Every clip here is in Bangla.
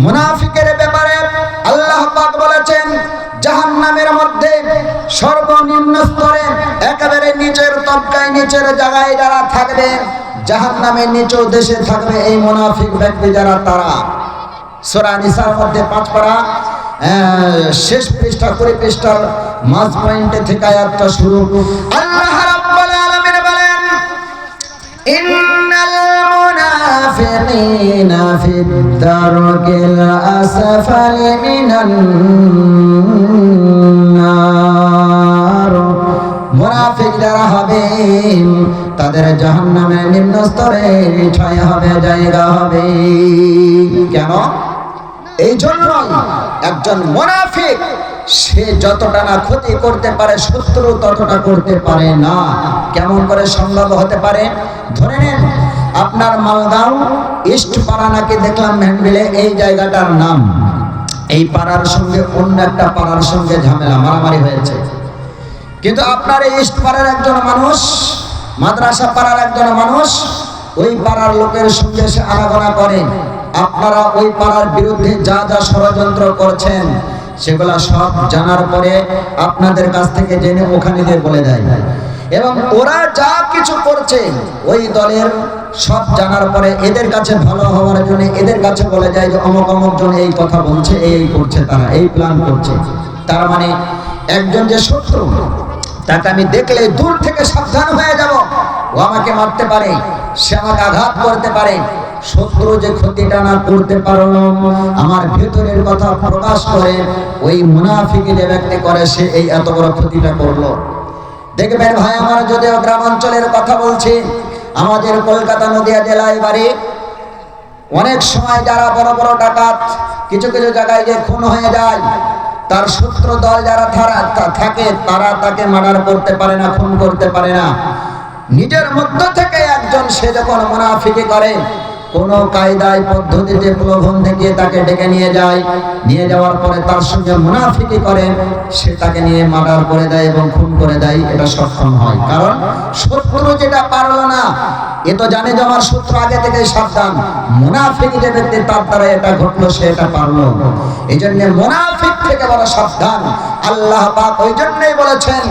মুনাফিকের ব্যাপারে আল্লাহ পাক বলেছেন জাহান্নামের মধ্যে সর্বনিম্ন স্তরে একেবারে নিচের তবকায় নিচের জায়গায় যারা থাকবে, জাহান্নামের নিচু দেশে থাকবে এই মুনাফিক ব্যক্তি যারা, তারা সূরা নিসার মধ্যে 5 পারা শেষ পৃষ্ঠা 20 পৃষ্ঠার মাঝ পয়েন্টে থেকে আয়াতটা শুরু। আল্লাহ রাব্বুল আলামিন বলেন ইন্নাল মুনাফিকিনা ফিদ দারকিল আসফালি মিনান নার, মুনাফিক যারা হবে তাদের জাহান্নামের নিম্ন স্তরে ঠাঁই হবে, জায়গা হবে। কেন? এই জন্যই একজন মুনাফিক সে যতটা না ক্ষতি করতে পারে শত্রু ততটা করতে পারে না। কেমন করে সম্ভব হতে পারে? ধরে নেন আপনার মালগাঁও ইস্ট পাড়া নাকি দেখলাম হ্যান্ডবিলে এই জায়গাটার নাম, এই পাড়ার সঙ্গে অন্য একটা পাড়ার সঙ্গে ঝামেলা মারামারি হয়েছে, কিন্তু আপনার এই ইস্ট পাড়ার একজন মানুষ, মাদ্রাসা পাড়ার একজন মানুষ ওই পাড়ার লোকের সঙ্গে সে আনাগোনা করে। আপনারা ওই পাড়ার বিরুদ্ধে যা যা ষড়যন্ত্র করছেন সেগুলা সব জানার পরে আপনাদের কাছ থেকে জেনে ওখানে গিয়ে বলে দেয়, এবং ওরা যা কিছু করছে ওই দলের সব জানার পরে এদের কাছে ভালো হওয়ার জন্য এদের কাছে বলে যায় যে অমুক অমুক জন এই কথা বলছে, এই করছে, তারা এই প্ল্যান করছে। তার মানে একজন যে শত্রু তাকে আমি দেখলে দূর থেকে সাবধান হয়ে যাব, ও আমাকে মারতে পারে, সে আমাকে আঘাত করতে পারে। শত্রু যে ক্ষতিটা না করতে পারলো, আমার ভেতরের কথা প্রকাশ করে ওই মুনাফিক যে ব্যক্তি করে সে এই এত বড় ক্ষতিটা করলো। দেখবেন ভাই আমার, যদিও গ্রামাঞ্চলের কথা বলছি, আমাদের কলকাতা নদিয়া জেলায় বাড়ি, অনেক সময় যারা বড় বড় ডাকাত কিছু কিছু জায়গায় যে খুন হয়ে যায়, তার শত্রু দল যারা থাকে তারা তাকে মার্ডার করতে পারে না, খুন করতে পারে না। নিজের মধ্য থেকে একজন সে যখন মুনাফিকি করে, কোন কায়দায় পদ্ধতিতে প্রলোভন দেখিয়ে তাকে ডেকে নিয়ে যায়, নিয়ে যাওয়ার পরে তার সঙ্গে মুনাফিকি করে, সে তাকে নিয়ে মার্ডার করে দেয় এবং খুন করে দেয়, এটা সক্ষম হয়। কারণ শত্রু যেটা পারলো না, এ তো জানে যে আমার শত্রু আগে থেকে সাবধান, মুনাফিকি যে ব্যক্তি তার দ্বারা এটা ঘটলো সে এটা পারলো। এই জন্য মুনাফিক থেকে বড় সাবধান। আল্লাহ পাক ওই জন্যই বলেছেন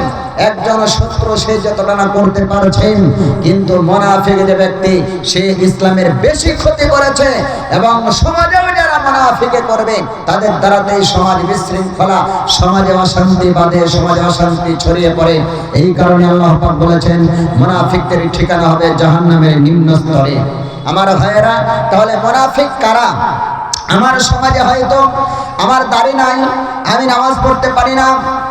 একজন শত্রু সে যতটা না করতে পারছেন, কিন্তু মুনাফিক যে ব্যক্তি সে ইসলামের বেশি ক্ষতি করেছে, এবং সমাজেও যারা মুনাফিকে করবে তাদের দ্বারাতেই সমাজ বিশৃঙ্খলা, সমাজে অশান্তি বাঁধে, সমাজে অশান্তি ছড়িয়ে পড়ে। এই কারণে আল্লাহ পাক বলেছেন মুনাফিকদের ঠিকানা হবে জাহান্নামের নিম্ন স্তরে। আমার ভাইয়েরা, তাহলে মুনাফিক কারা? আমার সমাজে হয়তো আমার দাড়ি নাই, আমি নামাজ পড়তে পারি না,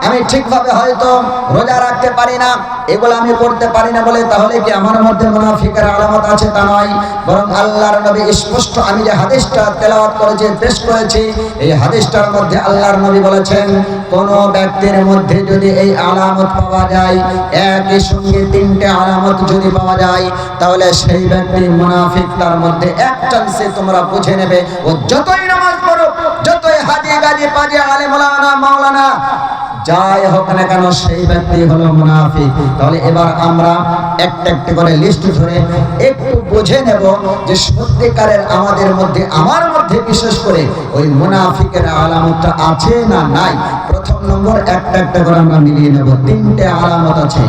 আমি ঠিকভাবে হয়তো রোজা রাখতে পারি না, এগুলো আমি করতে পারি না বলে তাহলে কি আমার মধ্যে মুনাফিকের আলামত আছে? তা নয়, বরং আল্লাহর নবী স্পষ্ট, আমি যে হাদিসটা তেলাওয়াত করেছি, পেশ করেছি, এই হাদিসটার মধ্যে আল্লাহর নবী বলেছেন কোন ব্যক্তির মধ্যে যদি এই আলামত পাওয়া যায়, একই সঙ্গে 3টে আলামত যদি পাওয়া যায়, তাহলে সেই ব্যক্তি মুনাফিক। তার মধ্যে এক চান্সে তোমরা বুঝে নেবে, ও যতই নামাজ পড়ো, যতই হাজি গাজি পাজি আলে মাওলানা যাই হোক না কেন, সেই ব্যক্তি হলো মুনাফিক। তাহলে এবার আমরা একটা একটা করে লিস্ট ধরে একটু বুঝে নেব যে সত্যিকারের আমাদের মধ্যে, আমার মধ্যে বিশেষ করে ওই মুনাফিকের আলামতটা আছে না নাই। প্রথম নম্বর একটা একটা করে আমরা মিলিয়ে নেব। 3টে আলামত আছে।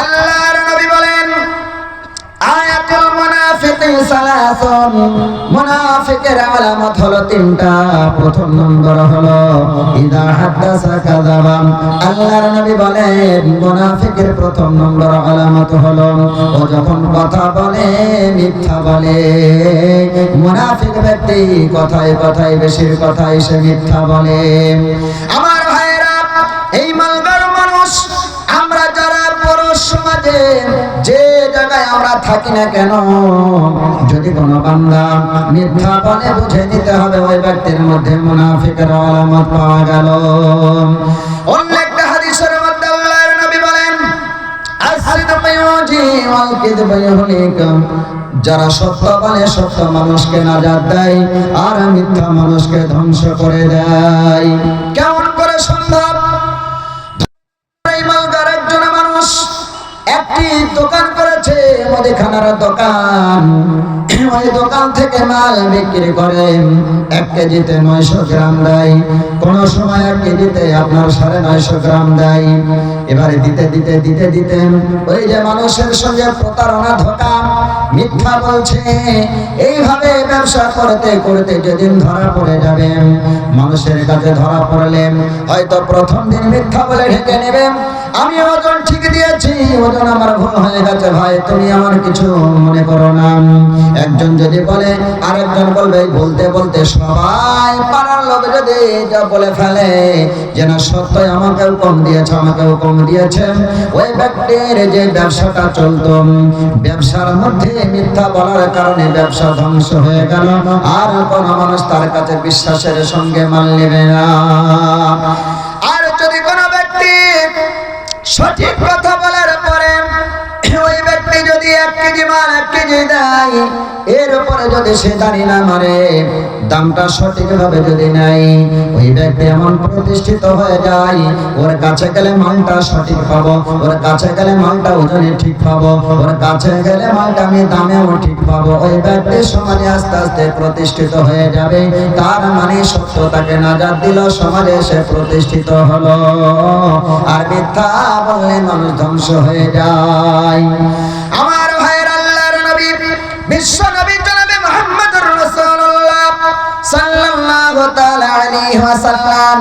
আল্লাহর নবী বলেন আয়াতুল মুনাফিকি সালাসুন, মুনাফিকের আলামত হলো 3টা। প্রথম নম্বর হলো ইযা হাদাসা কাযাবা। আল্লাহর নবী বলেন মুনাফিকের প্রথম নম্বর আলামত হলো ও যখন কথা বলে মিথ্যা বলে। মুনাফিক ব্যক্তি কথায় কথায়, বেশির কথায় সে মিথ্যা বলে। আমার ভাইয়েরা, এই মালগার মানুষ আমরা যারা পুরো সমাজে যে জায়গায় আমরা থাকি না কেন, যদি কোনো বান্দা মিথ্যা বলে বুঝে নিতে হবে ওই ব্যক্তির মধ্যে মুনাফিকের আলামত পাওয়া গেল। অন্য একটা হাদিসের মধ্যে আল্লাহর নবী বলেন আসিদকু ইউজি ওয়াল কিযবু ইহলিক, যারা সত্য বলে সত্য মানুষকে নাজাত দেয় আর মিথ্যা মানুষকে ধ্বংস করে দেয়। কেমন করে সম্ভব? একটি দোকান করেছে, মুদিখানার দোকান। ওই দোকান থেকে মাল বিক্রি করে 1 কেজিতে 900 গ্রাম দেয়, কোন সময় 1 কেজিতে আপনার 950 গ্রাম দেয়। এবারে দিতে দিতে দিতে দিতে ওই যে মানুষের সঙ্গে প্রতারণা, ধোঁকা, মিথ্যা বলছে, এইভাবে ব্যবসা করতে করতে যেদিন ধরা পড়ে যাবে, মানুষের কাছে ধরা পড়লে হয়তো প্রথম দিন মিথ্যা বলে ঢেকে নেবে, আমি ওজন ঠিক দিয়েছি, ওজন আমার ভুল হয়ে গেছে ভাই, তুমি আমার কিছু মনে করো না। একজন যদি বলে আরেকজন বলবে, বলতে বলতে সবাই পাড়ার লোক যদি যা বলে ফেলে যে না সত্যই আমাকেও কম দিয়েছে, আমাকেও কম দিয়েছে, ওই ব্যক্তির যে ব্যবসাটা চলতো, ব্যবসার মধ্যে মিথ্যা বলার কারণে ব্যবসা ধ্বংস হয়ে গেল, আর কোন মানুষ তার কাছে বিশ্বাসের সঙ্গে মাল নেবে না। আর যদি কোনো ব্যক্তি সঠিক কথা বলার পরে ওই ব্যক্তি যদি 1 কেজি মাল 1 কেজি দেয়, এর উপরে যদি সে দাঁড়ি না মারে, দামটা সঠিকভাবে যদি নেয়, ওই ব্যক্তি এমন প্রতিষ্ঠিত হয়ে যায়, ওর কাছে গেলে মালটা সঠিক পাবো, ওর কাছে গেলে মালটা ওজনে ঠিক পাবো, ওর কাছে গেলে মালটা আমি দামেও ঠিক পাবো, ওই ব্যক্তি সমাজে আস্তে আস্তে প্রতিষ্ঠিত হয়ে যাবে। তার মানে সত্যতাকে নাজাত দিল, সমাজে সে প্রতিষ্ঠিত হলো। আর মিথ্যা বললে মানুষ ধ্বংস হয়ে যায়। আমার ভাইয়ের আল্লাহর নবী, বিশ্ব নবী জনাবে মুহাম্মদুর রাসূলুল্লাহ সাল্লাল্লাহু তাআলা আলাইহি ওয়াসাল্লাম,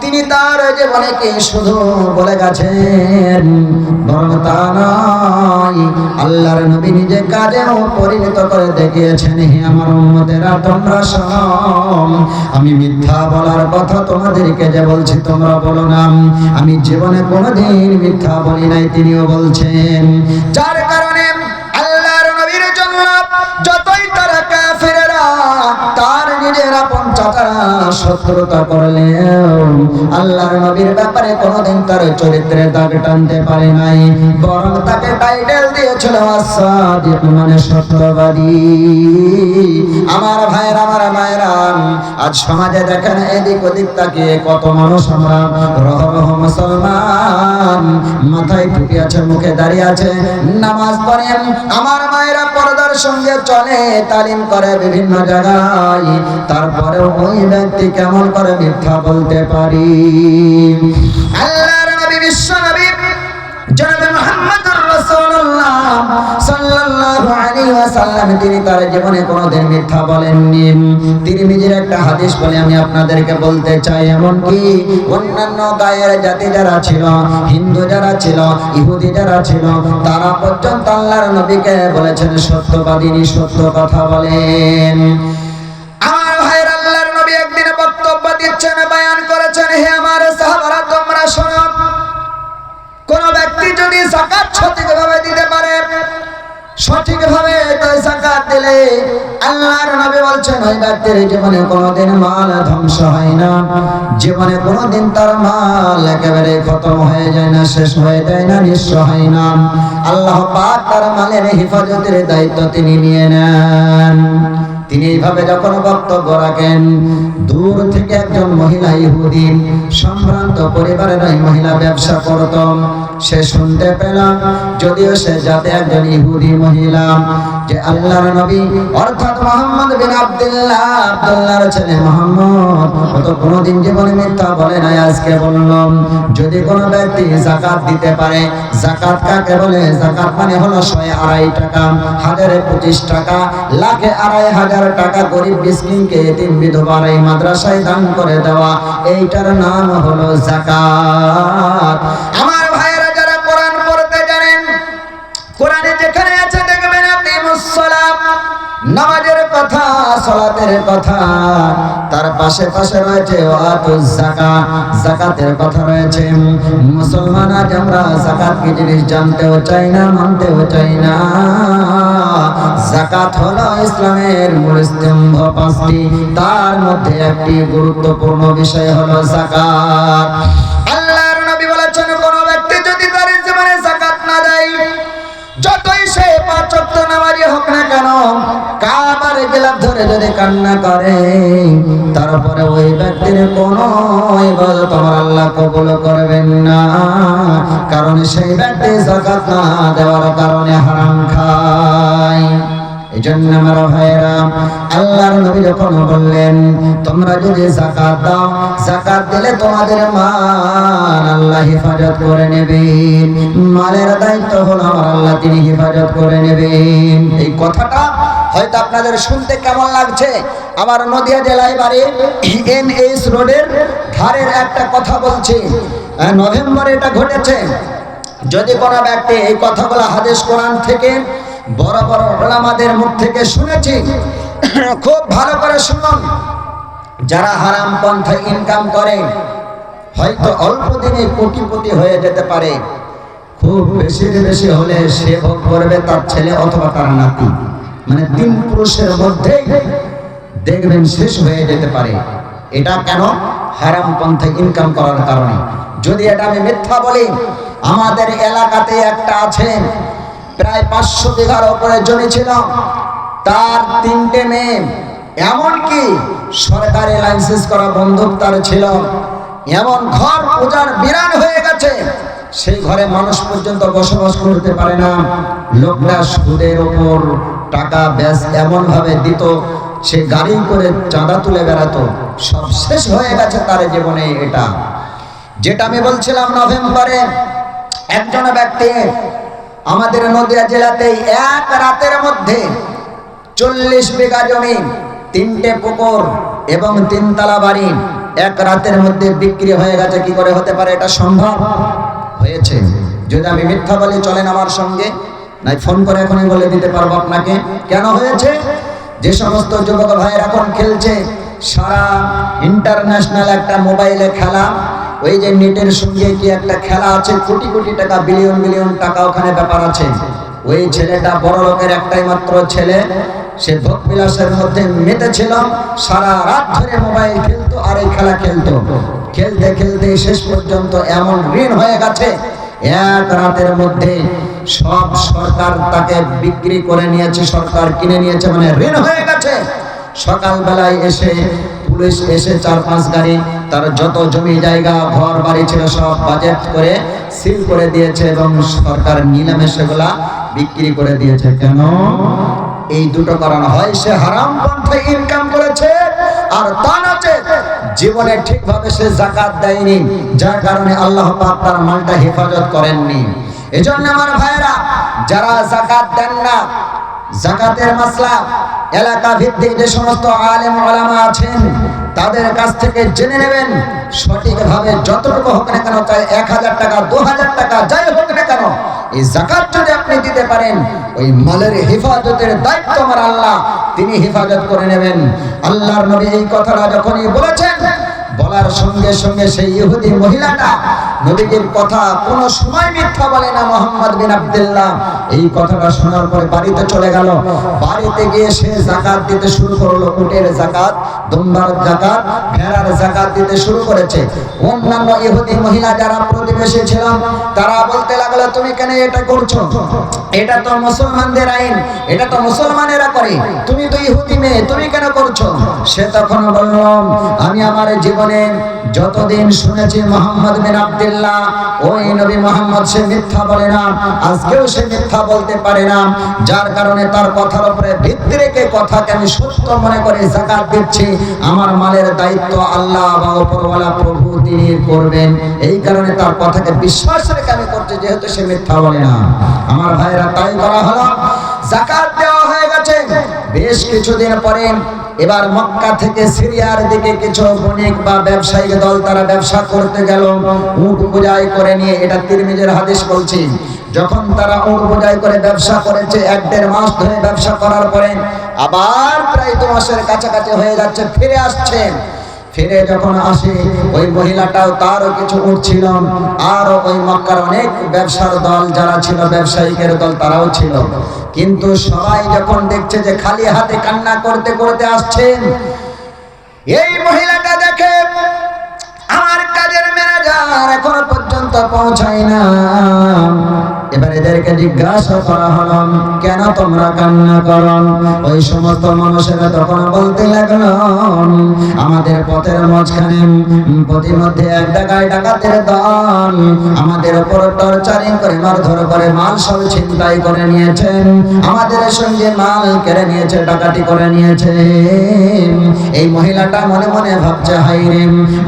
তিনি তার জীবনে কি শুধু বলে গেছেন, বরং তা নয়, আল্লাহর নবী নিজে কাজেও পরিণত করে দেখিয়েছেন। হে আমার উম্মতেরা, তোমরা শোনো, আমি মিথ্যা বলার কথা তোমাদেরকে যে বলছি তোমরা বলো না, আমি জীবনে কোনোদিন মিথ্যা বলি নাই, তিনিও বলছেন। যার কারণে আল্লাহর নবীর জন্য যতই তারা কাফেররা তার নিজের আপন চাচারা শত্রুতা করলেও আল্লাহর নবীর ব্যাপারে কোনোদিন তার চরিত্রে দাগ টানতে পারে নাই, বরং তাকে টাইটেল দিয়েছিল আস-সাদিক, মানে সত্যবাদী। আমার ভাইয়েরা, আমার মায়েরা, আজ সমাজে দেখেন এদিক ওদিক তাকিয়ে কত মানুষ আমরা রহ রহ মুসলমান, মাথায় টুপি আছে, মুখে দাড়ি আছে, নামাজ পড়ে, আমার মায়েরা পর্দার সঙ্গে চলে, তালিম করে বিভিন্ন জায়গায়, তারপরে ওই ব্যক্তি কেমন করে মিথ্যা বলতে পারি। আল্লাহর নবী, বিশ্ব নবী জনাবে মুহাম্মদুর রাসূলুল্লাহ সাল্লাল্লাহু আলাইহি ওয়াসাল্লাম, তিনি তার জীবনে কোনোদিন মিথ্যা বলেননি। তিরমিজির একটা হাদিস বলে আমি আপনাদেরকে বলতে চাই, এমনকি অন্যান্য গায়ের জাতি যারা ছিল, হিন্দু যারা ছিল, ইহুদি যারা ছিল, তারা পর্যন্ত আল্লাহর নবীকে বলেছেন সত্যবাদিনী, সত্য কথা বলেন। আমার ভাইয়ের, আল্লাহর নবী একদিন বক্তব্য দিচ্ছেন, বয়ান করেছেন, হে আমার সাহাবারা, তোমরা শোনো, কোন ব্যক্তি যদি যাকাত সঠিকভাবে দিতে পারে, সঠিকভাবে যাকাত দিলে আল্লাহর নবী বলছেন ওই ব্যক্তির জীবনে কোনোদিন মাল ধ্বংস হয় না, জীবনে কোনোদিন তার মাল একেবারে খতম হয়ে যায় না, শেষ হয়ে যায় না, নিঃস্ব হয় না। আল্লাহ পাক তার মালের হেফাজতের দায়িত্ব তিনি নিয়ে নেন। তিনি এইভাবে যখন বক্তব্য রাখেন, দূর থেকে একজন মহিলা, ইহুদি সম্ভ্রান্ত পরিবারের ওই মহিলা ব্যবসা করত, সে শুনতে পেলাম, যদিও সে যাতে একজন ইহুদি মহিলা, যে আল্লাহর নবী অর্থাৎ মুহাম্মদ বিন আব্দুল্লাহ, আব্দুল্লাহর ছেলে মুহাম্মদ, ও তো কোনোদিন জীবনে মিথ্যা বলে নাই। আজকে বললাম, যদি কোনো ব্যক্তি যাকাত দিতে পারে, যাকাত কাকে বলে? যাকাত মানে হলো 100 টাকা, 1025 টাকা, লাখে 2500 টাকা গরিব মিসকিনকে, এতিম বিধবার এই মাদ্রাসায় দান করে দেওয়া, এইটার নাম হলো যাকাত। আমার ভাইয়েরা, যারা কোরআন পড়তে জানেন, কোরআনে যেখানে আছে দেখবেন আকিমুস সালাত, নামাজের কথা, সালাতের কথা, তার পাশে পাশে রয়েছে ওয়াতুজ যাকাত, যাকাতের কথা রয়েছে। মুসলমান আজ আমরা যাকাত কি জিনিস জানতেও চাই না, মানতেও চাই না। যাকাত হলো ইসলামের মূল স্তম্ভ 5টি, তার মধ্যে একটি গুরুত্বপূর্ণ বিষয় হলো যাকাত। আল্লাহর নবী বলেছেন, কোন ব্যক্তি যদি তার জীবনে যাকাত না দেয়, যতই সে 5 ওয়াক্ত নামাজি হোক না কেন, কাবার গিলাফ ধরে যদি কান্না করে, তারপরে ওই ব্যক্তির কোনো ইবাদত আমার আল্লাহ কবুল করবেন না, কারণ সেই ব্যক্তি যাকাত না দেওয়ার কারণে হারাম খায়। এই জন্য আমার ভাইয়েরা, আল্লাহর নবী যখন বললেন তোমরা যদি যাকাত দাও, যাকাত দিলে তোমাদের মাল আল্লাহ হেফাজত করে নেবেন। মালের দায়িত্ব হলো আমার আল্লাহ, তিনি হেফাজত করে নেবেন। এই কথাটা হয়তো আপনাদের শুনতে কেমন লাগছে, আমার নদিয়া জেলায় বাড়ি, NH রোডের ধারের একটা কথা বলছি। নভেম্বরে এটা ঘটেছে। যদি কোনো ব্যক্তি এই কথাগুলো হাদিস কোরআন থেকে বড় বড় উলামাদের মুখ থেকে শুনেছি, খুব ভালো করে শুনুন। যারা হারাম পন্থায় ইনকাম করে হয়তো অল্প দিনে কোটিপতি হয়ে যেতে পারে, খুব বেশি হলে সে ভোগ করবে তার ছেলে অথবা তার নাতি, মানে 3 পুরুষের মধ্যে দেখবেন শেষ হয়ে যেতে পারে। এটা কেন? হারাম পন্থায় ইনকাম করার কারণে। যদি এটা আমি মিথ্যা বলি, আমাদের এলাকাতে একটা আছে, প্রায় 500 বিঘার উপরে জমি ছিল, তার 3টে মেয়ে, এমনকি সরকারি লাইসেন্স করা বন্দুক তার ছিল। এমন ঘর পূজার বিরান হয়ে গেছে, সেই ঘরে মানুষ পর্যন্ত বসবাস করতে পারে না। লোকটা সুদের ওপর টাকা ব্যাস এমন ভাবে দিত, সে গাড়ি করে চাঁদা তুলে বেড়াতো। সব শেষ হয়ে গেছে তার জীবনে। এটা যেটা আমি বলছিলাম, নভেম্বরে একজন ব্যক্তি আমাদের নদিয়া জেলাতে এক রাতের মধ্যে 40 বিঘা জমি, 3টে পুকুর এবং 3 তলা বাড়ি এক রাতের মধ্যে বিক্রি হয়ে গেছে। কি করে হতে পারে? এটা সম্ভব হয়েছে। যদি আমি মিথ্যা বলি চলেন আমার সঙ্গে, নাই ফোন করে এখনই বলে দিতে পারবো আপনাকে কেন হয়েছে। যে সমস্ত যুবক ভাইয়ের এখন খেলছে সারা ইন্টারন্যাশনাল একটা মোবাইলে খেলা, ওই যে নেটের সঙ্গে কি একটা খেলা আছে, কোটি কোটি টাকা, বিলিয়ন টাকা ওখানে ব্যাপার আছে। ওই ছেলেটা বড় লোকের একটাই মাত্র ছেলে, সে ভোগ বিলাসের মধ্যে মেতেছিল, সারা রাত ধরে মোবাইল খেলতো আর এই খেলা খেলতো। খেলতে শেষ পর্যন্ত এমন ঋণ হয়ে গেছে, এক রাতের মধ্যে সব সরকার তাকে বিক্রি করে নিয়েছে, সরকার কিনে নিয়েছে, মানে ঋণ হয়ে গেছে। সকালবেলায় এসে পুলিশ এসে 4-5 গাড়ি তার যত জমি জায়গা ঘর বাড়ি ছিল সব বাজেট করে সিল করে দিয়েছে এবং সরকার নিলামে সেগুলা বিক্রি করে দিয়েছে। কেন? এই দুটো কারণ, হয় সে হারাম পন্থায় ইনকাম করেছে, আর তা নয় জীবনে ঠিকভাবে সে যাকাত দেয়নি, যার কারণে আল্লাহ পাক তার মালটা হেফাজত করেননি। এজন্য আমার ভাইরা, যারা যাকাত দেন না, যাকাতের মাসলা এলাকা ভিত্তিক যে সমস্ত আলেম ওলামা আছেন তাদের কাছ থেকে জেনে নেবেন সঠিকভাবে। যতটুকু হোক না কেন, চাই 1000 টাকা 2000 টাকা যাই হোক না কেন, এই যাকাত যদি আপনি দিতে পারেন, ওই মালের হেফাজতের দায়িত্ব আমার আল্লাহ, তিনি হেফাজত করে নেবেন। আল্লাহর নবী এই কথাটা যখনই বলেছেন, বলার সঙ্গে সঙ্গে সেই ইহুদি মহিলাটা নবীজির কথা কোনো সময় মিথ্যা বলে না, মুহাম্মদ বিন আব্দুল্লাহ, এই কথাটা শোনার পরে বাড়িতে চলে গেল। বাড়িতে গিয়ে সে যাকাত দিতে শুরু করলো, উটের যাকাত, দুম্বার যাকাত, ভেড়ার যাকাত দিতে শুরু করেছে। অন্যান্য ইহুদি মহিলা যারা প্রতিবেশী ছিল তারা বলতে লাগলো, তুমি কেন এটা করছো? এটা তো মুসলমানদের আইন, এটা তো মুসলমানেরা করে, তুমি তো ইহুদি মেয়ে, তুমি কেন করছো? সে তখন বলল, আমি আমার জীবনে যতদিন শুনেছি মুহাম্মদ বিন আব্দুল্লাহ, ওই নবী মুহাম্মদ সে মিথ্যা বলে না, আজকেও সে মিথ্যা বলতে পারে না, যার কারণে তার কথার উপরে ভিত্তি রেখে কথাকে আমি সত্য মনে করে যাকাত দিচ্ছি। আমার মালের দায়িত্ব আল্লাহ বা উপরওয়ালা প্রভু তিনি করবেন, এই কারণে তার কথাকে বিশ্বাস রেখে আমি করছি, যেহেতু সে মিথ্যা বলে না। আমার ভাইরা, তাই করা হলো। যাকাত দেওয়া হয়ে গেছে। বেশ কিছুদিন পরে এবার মক্কা থেকে সিরিয়ার দিকে কিছু বণিক বা ব্যবসায়িক দল তারা ব্যবসা করতে গেল, উট বোঝাই করে নিয়ে। এটা তিরমিজির হাদিস বলছি। যখন তারা উট বোঝাই করে ব্যবসা করেছে, 1-1.5 মাস ধরে ব্যবসা করার পরে আবার প্রায় 2 মাসের কাছাকাছি হয়ে যাচ্ছে, ফিরে আসছেন। ফিরে যখন আসে, ওই মহিলাটাও তারও কিছু উট ছিল, আর ওই মক্কার অনেক ব্যবসার দল যারা ছিল, ব্যবসায়িকের দল তারাও ছিল। কিন্তু সবাই যখন দেখছে যে খালি হাতে কান্না করতে করতে আসছেন, এই মহিলাটা দেখে আমার কাজের ম্যানেজার এখনো পর্যন্ত পৌঁছায় না, এবার এদেরকে জিজ্ঞাসা করা হলো, কেন তোমরা কান্না করো? ওই সমস্ত মানুষেরা তখন বলতে লাগলো, আমাদের পথের মাঝখানে প্রতিমধ্যে এক জায়গায় ডাকাতের দল আমাদের উপর টর্চারিং করে মারধর করে মাল সব ছিনতাই করে নিয়েছেন, আমাদের সঙ্গে মাল কেড়ে নিয়েছে, ডাকাতি করে নিয়েছে। এই মহিলাটা মনে মনে ভাবছে, হাই রে,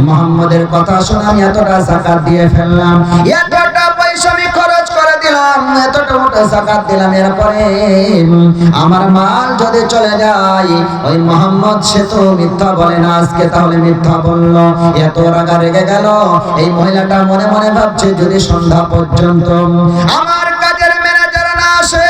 মুহাম্মদের কথা শুনে আমি এতটা যাকাত দিয়ে ফেললাম, এতটা পয়সা আমি খরচ করে দিলাম, এতটা যাকাত দিলাম, এরপরে আমার মাল যদি চলে যায়, ওই মুহাম্মদ সে তো মিথ্যা বলে না, আজকে তাহলে মিথ্যা বললো। এত রাগা রেগে গেল। এই মহিলাটা মনে মনে ভাবছে, যদি সন্ধ্যা পর্যন্ত আমার কাজের ম্যানেজার না আসে,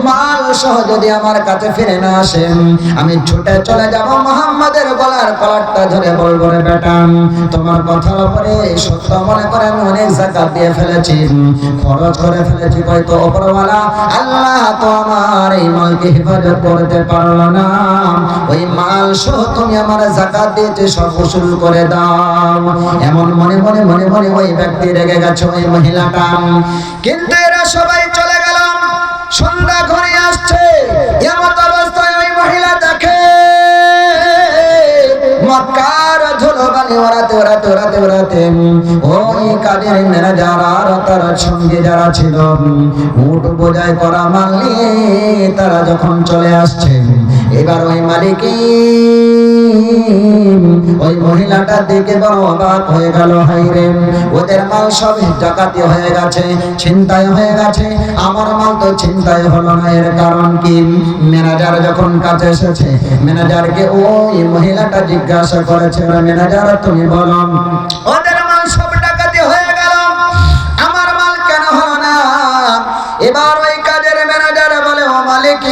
মাল সহ যদি আমার কাছে ফিরে না আসেন, আমি ছুটে চলে যাব মুহাম্মাদের গলার কলারটা ধরে বলবো, রে বেটা, তোমার কথার উপরে সত্য মনে করে আমি অনেক যাকাত দিয়ে ফেলেছি, খরচ করে ফেলেছি, হয়তো উপরওয়ালা আল্লাহ তো আমার এই মালকে হেফাজত করতে পারলো না, ওই মাল সহ তুমি আমার যাকাত দিয়েছে সব উসুল করে দাও। এমন মনে মনে মনে মনে ওই ব্যক্তি রেগে গেছে, ওই মহিলাটা। কিন্তু এরা সবাই চলে গেল। সন্ধ্যা ঘরে আসছে, এমত অবস্থায় ওই মহিলা দেখে মক্কার ধুলোবালি ওড়াতে ওড়াতে ওড়াতে ওড়াতে ওই কাজের ম্যানেজার আর তার সঙ্গে যারা ছিল উট বোঝাই করা মাল নিয়ে তারা যখন চলে আসছে, এবার ওই মালিকই ওই মহিলাটা দেখে বড় অবাক হয়ে গেল, হাই রে, ওদের মাল সব ডাকাতি হয়ে গেছে, ছিনতাই হয়ে গেছে, আমার মাল তো ছিনতাই হলো না। এর কারণ কি? ম্যানেজার যখন কাছে এসেছে, ম্যানেজারকে ওই মহিলাটা জিজ্ঞাসা করেছে, ম্যানেজার তুমি বলো, ওদের মাল সব ডাকাতি হয়ে গেল, আমার মাল কেন হলো না? এবার ওই কাজের ম্যানেজার বলে, ও মালিক,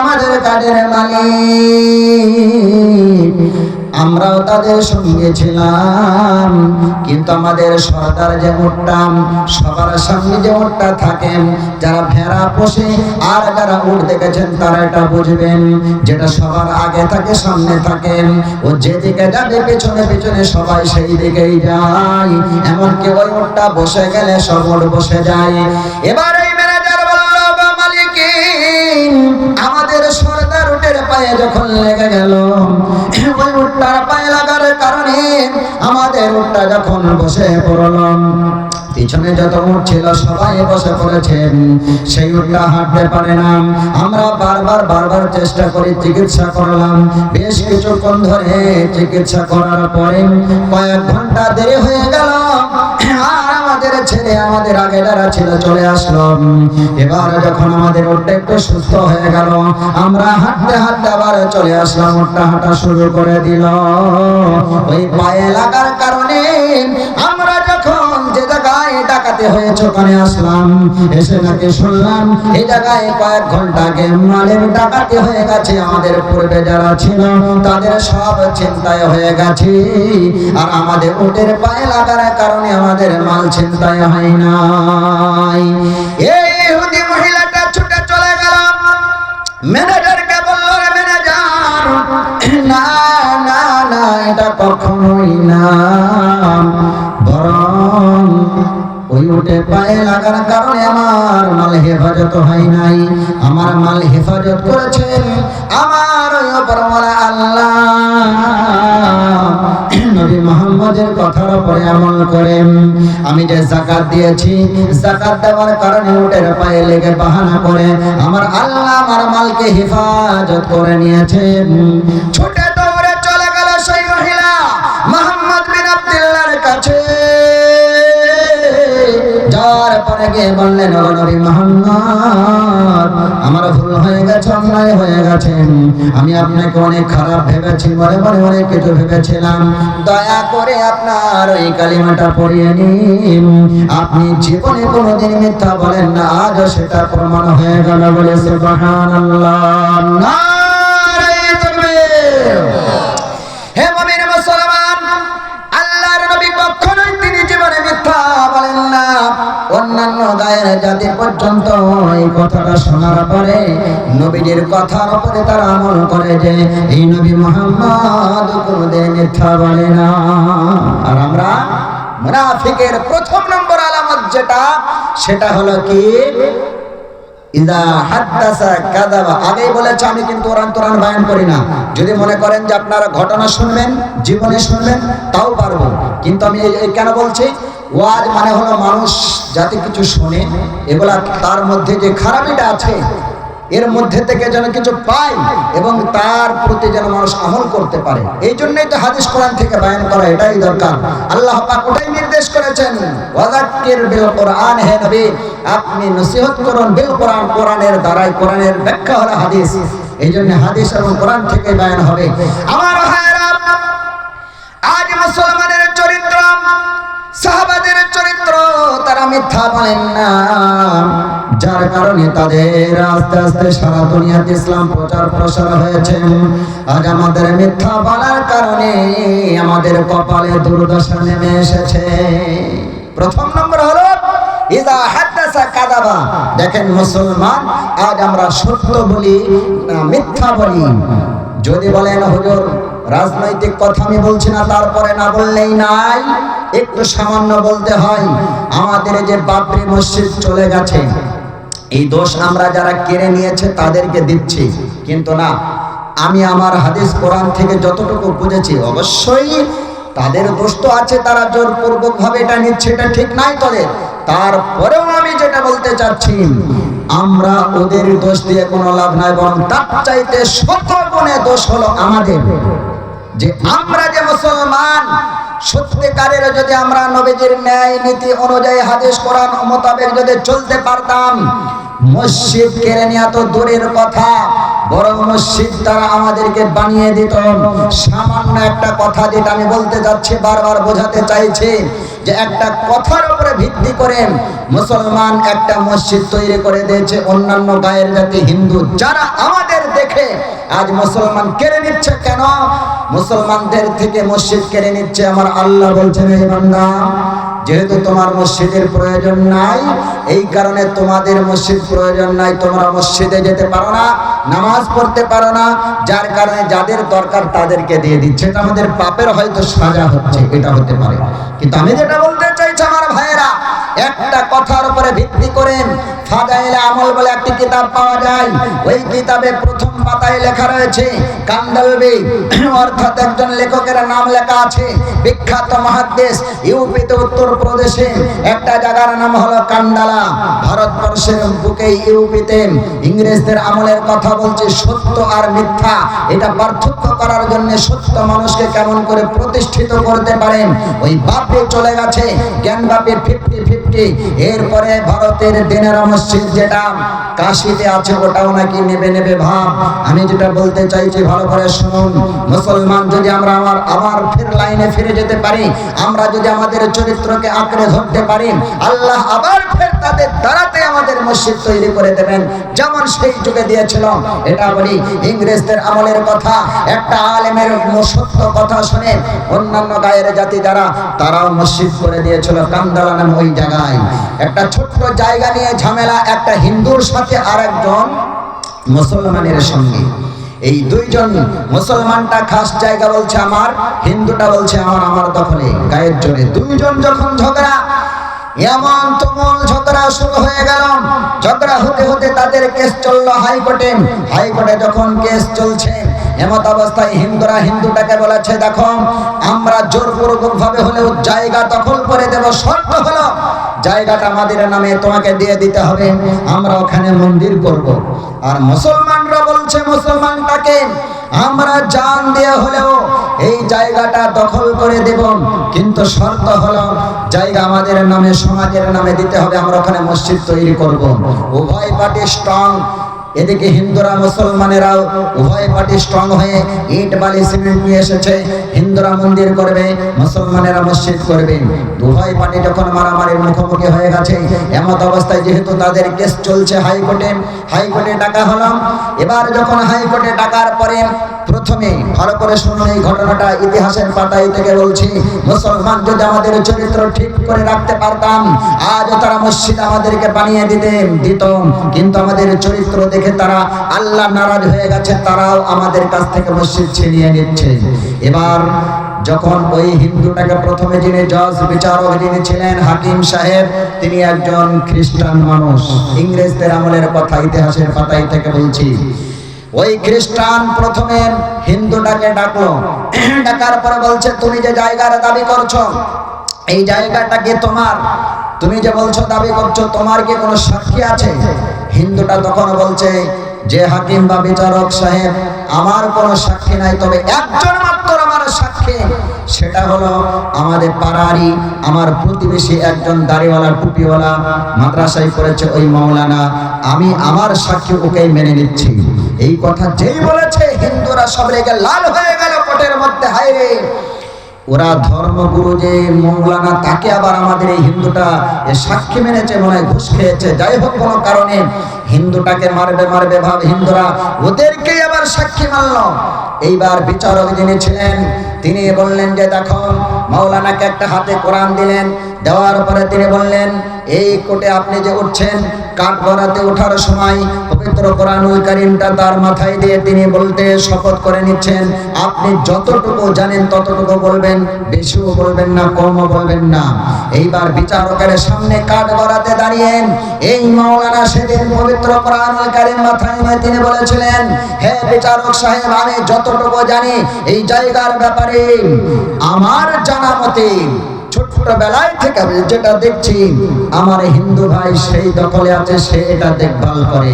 আমাদের কাজের মালিক, আমরাও তাদের সঙ্গে ছিলাম, কিন্তু আমাদের সরদার যে উটটা, সবার সামনে যে উটটা থাকেন, যারা ভেড়া পোষে আর যারা উট দেখেছেন তারা এটা বুঝবেন, যেটা সবার আগে থাকে, সামনে থাকেন, ও যেদিকে যাবে পেছনে পেছনে সবাই সেই দিকেই যায়, এমনকি ওই উটটা বসে গেলে সব উট বসে যায়। এবার এই ম্যানেজার বলল, মালিক, আমাদের সরদার উটের পায়ে যখন লেগে গেল, ওই উটটার পায়ে লাগার কারণে আমাদের উটটা যখন বসে পড়ল, পিছনে যত উট ছিল সবাই বসে পড়েছেন, সেই উটটা হাঁটতে পারে না। আমরা বারবার চেষ্টা করে চিকিৎসা করলাম, বেশ কিছুক্ষণ ধরে চিকিৎসা করার পরে কয়েক ঘন্টা দেরি হয়ে গেল, আর আমাদের ছেলে আমাদের আগে যারা ছিল চলে আসলো। এবার যখন আমাদের উটটা একটু সুস্থ হয়ে গেল, আমরা হাঁটতে হাঁটতে আবার চলে আসলাম, উটটা হাঁটা শুরু করে দিল। ওই পায়ে লাগার কারণে আমরা যখন যে জায়গায় ডাকাতি হয়েছে ওখানে আসলাম, এসে নাকি শুনলাম এই জায়গায় কয়েক ঘন্টা আগে মালের ডাকাতি হয়ে গেছে, আমাদের পূর্বে যারা ছিল তাদের সব ছিনতাই হয়ে গেছে, আর আমাদের উটের পায়ে লাগার কারণে আমাদের মাল ছিনতাই হয় নাই। এই ইহুদি মহিলাটা ছুটে চলে গেল, ম্যানেজারকে বলল, রে ম্যানেজার, না না না, এটা কখনোই না, বরং ওই উটে পায়ে লাগার কারণে আমার মাল হেফাজত হয় নাই, আমার মাল হেফাজত করেছেন আমার ওই উপরওয়ালা আল্লাহ। নবী মুহাম্মদের কথার উপরে আমল করেন, আমি যে যাকাত দিয়েছি, যাকাত দেওয়ার কারণে উটের পায়ে লেগে বাহানা করে আমার আল্লাহ আমার মালকে হেফাজত করে নিয়েছেন। ছুটে দৌড়ে চলে গেল সেই মহিলা মুহাম্মদ বিন আব্দুল্লাহর কাছে, যার পরে গিয়ে বললেন, ও নবী মুহাম্মদ, আমার ভুল হয়ে গেছে, অন্যায় হয়ে গেছে, আমি আপনাকে অনেক খারাপ ভেবেছি, মনে মনে অনেক কিছু ভেবেছিলাম, দয়া করে আপনার ওই কালিমাটা পড়িয়ে নিন, আপনি জীবনে কোনোদিন মিথ্যা বলেন না, আজও সেটা প্রমাণ হয়ে গেল। বলে সুবহানাল্লাহ, নারে তাকবীর। হে মুমিন মুসলমান, আল্লাহর নবী কখনোই তিনি জীবনে মিথ্যা বলেন না। অন্যান্য গায়ের জাতি পর্যন্ত এই কথাটা শোনার পরে নবীর কথার উপরে তারা আমল করে যে এই নবী মুহাম্মদ কোনোদিন মিথ্যা বলে না। আর আমরা মুনাফিকের প্রথম নম্বর আলামত যেটা, সেটা হলো কি, ইদা হাদ্দাসা কাযাবা। আগেই বলেছে আমি কিন্তু কোরআন বায়ান করি না। যদি মনে করেন যে আপনারা ঘটনা শুনবেন, জীবনে শুনবেন, তাও পারবো, কিন্তু আমি এই কেন বলছি, ওয়াজ মানে হলো মানুষ যাতে কিছু শোনে, এগুলা তার মধ্যে যে খারাপিটা আছে এর মধ্যে থেকে যেন কিছু পায় এবং তার প্রতি যেন মানুষ আমল করতে পারে। এই জন্যই তো হাদিস কোরআন থেকে বায়ান করা, এটাই দরকার। আল্লাহ পাক ওটাই নির্দেশ করেছেন, ওয়াযাক্কির বিল কোরআন, হে নবী আপনি নসিহত করুন বিল কোরআন, কোরআনের দ্বারাই। কোরআনের ব্যাখ্যা হলো হাদিস, এই জন্য হাদিস এবং কোরআন থেকে বায়ান হবে। আমার ভাইরা, আজ মুসলমানের চরিত্র, সাহাবাদের চরিত্র, তারা মিথ্যা বলেন না, যার কারণে তাদের আস্তে আস্তে সারা দুনিয়াতে ইসলাম প্রচার প্রসার হয়েছে। আজ আমাদের মিথ্যা বলার কারণে আমাদের কপালে দুর্দশা নেমে এসেছে। প্রথম নম্বর হলো ইযা হাদাসা কাযাবা। দেখেন মুসলমান, আজ আমরা সত্য বলি না মিথ্যা বলি। যদি বলেন হুজুর রাজনৈতিক কথা আমি বলছি না, তারপরে না বললেই নাই, একটু সামান্য বলতে হয়। আমাদের যে বাবরি মসজিদ চলে গেছে, এই দোষ আমরা যারা কেড়ে নিয়েছে তাদেরকে দিচ্ছি, কিন্তু না, আমি আমার হাদিস কোরআন থেকে যতটুকু বুঝেছি অবশ্যই তাদের দোষ তো আছে, তারা জোরপূর্বক ভাবে এটা নিচ্ছে, এটা ঠিক নাই তাদের। তারপরেও আমি যেটা বলতে চাচ্ছি, আমরা ওদের দোষ দিয়ে কোনো লাভ নাই, বরং তার চাইতে শত গুণে দোষ হলো আমাদের, যে আমরা যে মুসলমান সত্যিকারের যদি আমরা নবীজির ন্যায় নীতি অনুযায়ী হাদিস কোরআন মোতাবেক যদি চলতে পারতাম, মসজিদ কেড়ে নেওয়া তো দূরের কথা, বরং মসজিদ তারা আমাদেরকে বানিয়ে দিত। সামান্য একটা কথা যেটা আমি বলতে যাচ্ছি, বারবার বোঝাতে চাইছি, যে একটা কথার উপরে ভিত্তি করে মুসলমান একটা মসজিদ তৈরি করে দিয়েছে। অন্যান্য গায়ের জাতি হিন্দু যারা আমাদের দেখে আজ মুসলমান কেড়ে নিচ্ছে, কেন মুসলমানদের থেকে মসজিদ কেড়ে নিচ্ছে? আমার আল্লাহ বলছেন, হে বান্দা, যেহেতু তোমার মসজিদের প্রয়োজন নাই, এই কারণে তোমাদের মসজিদ প্রয়োজন নাই, তোমরা মসজিদে যেতে পারো না, নামাজ পড়তে পারো না, যার কারণে যাদের দরকার তাদেরকে দিয়ে দিচ্ছে। এটা আমাদের পাপের হয়তো সাজা হচ্ছে, এটা হতে পারে। কিন্তু আমি যেটা বলতে চাইছি আমার ভাইয়েরা, একটা কথার উপরে ভিত্তি করে ফাদাইলে আমল বলে একটি কিতাব পাওয়া যায়। ওই কিতাবে প্রথম পাতায় লেখা রয়েছে কান্দালবি, অর্থাৎ একজন লেখকের নাম লেখা আছে, বিখ্যাত মুহাদ্দিস, ইউপিতে উত্তর প্রদেশে একটা জায়গার নাম হলো কান্দালা, ভারতবর্ষের বুকে ইউপিতে। ইংরেজদের আমলের কথা বলছে, সত্য আর মিথ্যা এটা পার্থক্য করার জন্য সত্য মানুষকে কেমন করে প্রতিষ্ঠিত করতে পারেন, ওই বাপে চলে গেছে জ্ঞান বাপে 50-50। এরপরে ভারতের দিনের মসজিদ যেটা কাশিতে আছে, ওটাও নাকি নেবে নেবে ভাব। আমি যেটা বলতে চাইছি ভালো করে শুনুন, মুসলমান যদি আমরা আবার ফের লাইনে ফিরে যেতে পারি, আমরা যদি আমাদের চরিত্রকে আঁকড়ে ধরতে পারি, আল্লাহ আবার ফের তাদের দ্বারাতে আমাদের মসজিদ তৈরি করে দেবেন, যেমন সেই যুগে দিয়েছিল। এটা বলি ইংরেজদের আমলের কথা, একটা আলেমের সত্য কথা শুনে অন্যান্য গায়ের জাতি যারা, তারাও মসজিদ করে দিয়েছিল কান্দালা নামে ওই জায়গায়। একটা ছোট্ট জায়গা নিয়ে ঝামেলা, একটা হিন্দুর সাথে আর একজন মুসলমানের সঙ্গে। এই দুইজন, মুসলমানটা খাস জায়গা বলছে আমার, হিন্দুটা বলছে আমার দখলে, গায়ের জোরে দুইজন যখন ঝগড়া, এমন তুমুল ঝগড়া শুরু হয়ে গেল। ঝগড়া হতে হতে তাদের কেস চললো হাইকোর্টে। হাইকোর্টে যখন কেস চলছে, এমত অবস্থায় হিন্দুটাকে বলেছে, দেখো আমরা জোরপূর্বক ভাবে হলেও জায়গা দখল করে দেব, শর্ত হলো জায়গাটা আমাদের নামে তোমাকে দিয়ে দিতে হবে, আমরা ওখানে মন্দির করব। আর মুসলমানরা বলছে মুসলমানটাকে, আমরা জান দিয়ে হলেও এই জায়গাটা দখল করে দেব, কিন্তু শর্ত হলো জায়গা আমাদের নামে, সমাজের নামে দিতে হবে, আমরা ওখানে মসজিদ তৈরি করব। উভয় পার্টি স্ট্রং, এদিকে হিন্দুরা মুসলমানেরাও উভয় পার্টি স্ট্রং হয়ে ইট বালি সিমেন্ট নিয়ে এসেছে। হিন্দুরা মন্দির করবে, মুসলমানেরা মসজিদ করবে। উভয় পার্টি যখন মারামারির মুখোমুখি হয়ে গেছে, এমত অবস্থায় যেহেতু তাদের কেস চলছে হাইকোর্টে ডাকা হলো। এবার যখন হাইকোর্টে ডাকার পরে, প্রথমে ভালো করে শুনুন এই ঘটনাটা, ইতিহাসের পাতায় থেকে বলছি, মুসলমান যদি আমাদের চরিত্র ঠিক করে রাখতে পারতাম, আজ তারা মসজিদ আমাদেরকে বানিয়ে দিত, কিন্তু আমাদের চরিত্র দেখে তারা আল্লাহ নারাজ হয়ে গেছে, তারাও আমাদের কাছ থেকে মসজিদ ছিনিয়ে নিচ্ছে। এবার যখন ওই হিন্দুটাকে প্রথমে যিনি জজ বিচারক যিনি ছিলেন হাকিম সাহেব, তিনি একজন খ্রিস্টান মানুষ। ইংরেজদের আমলের কথা, ইতিহাসের পাতাই থেকে বলছি। ওই খ্রিস্টান প্রথমে হিন্দুটাকে ডাকলো, ডাকার পরে বলছে, তুমি যে জায়গার দাবি করছো এই জায়গাটা কি তোমার? তুমি যে বলছো দাবি করছো, তোমার কি কোনো সাক্ষী আছে? হিন্দুটা তখন বলছে যে হাকিম বা বিচারক সাহেব, আমার কোনো সাক্ষী নাই, তবে একজন মাত্র আমার সাক্ষী, সেটা হলো আমাদের পাড়ারই আমার প্রতিবেশী একজন দাড়িওয়ালা টুপিওয়ালা মাদ্রাসায় পড়েছে ওই মাওলানা, আমি আমার সাক্ষী ওকেই মেনে নিচ্ছি। এই কথা যেই বলেছে হিন্দুরা সব রেগে লাল হয়ে গেল কোটের মধ্যে। হায় রে, ওরা ধর্মগুরু যে মৌলানা তাকে আবার আমাদের এই হিন্দুটা সাক্ষী মেনেছে, মনে হয় ঘুষ খেয়েছে। যাই হোক, কোনো কারণে হিন্দুটাকে মারবে ভাব হিন্দুরা ওদেরকেই আবার সাক্ষী মানল। এইবার বিচারক যিনি ছিলেন তিনি বললেন যে দেখো, মাওলানাকে একটা হাতে কোরআন দিলেন, দেওয়ার পরে তিনি বললেন, এই কোর্টে আপনি যে উঠছেন, কাঠগড়াতে ওঠার সময় পবিত্র কোরআনুল কারীমটা তার মাথায় দিয়ে তিনি বলতে শপথ করে নিচ্ছেন, আপনি যতটুকু জানেন ততটুকু বলবেন, বেশিও বলবেন না, কমও বলবেন না। এইবার বিচারকের সামনে কাঠগড়াতে দাঁড়িয়ে এই মাওলানা সেদিন পবিত্র কোরআনুল কারীম মাথায় নিয়ে তিনি বলেছিলেন, হে বিচারক সাহেব, আমি যতটুকু জানি এই জায়গার ব্যাপারে আমার জানা মতে ছোটবেলায় থেকে যেটা দেখছি আমার হিন্দু ভাই সেই দখলে আছে, সে এটা দেখভাল করে।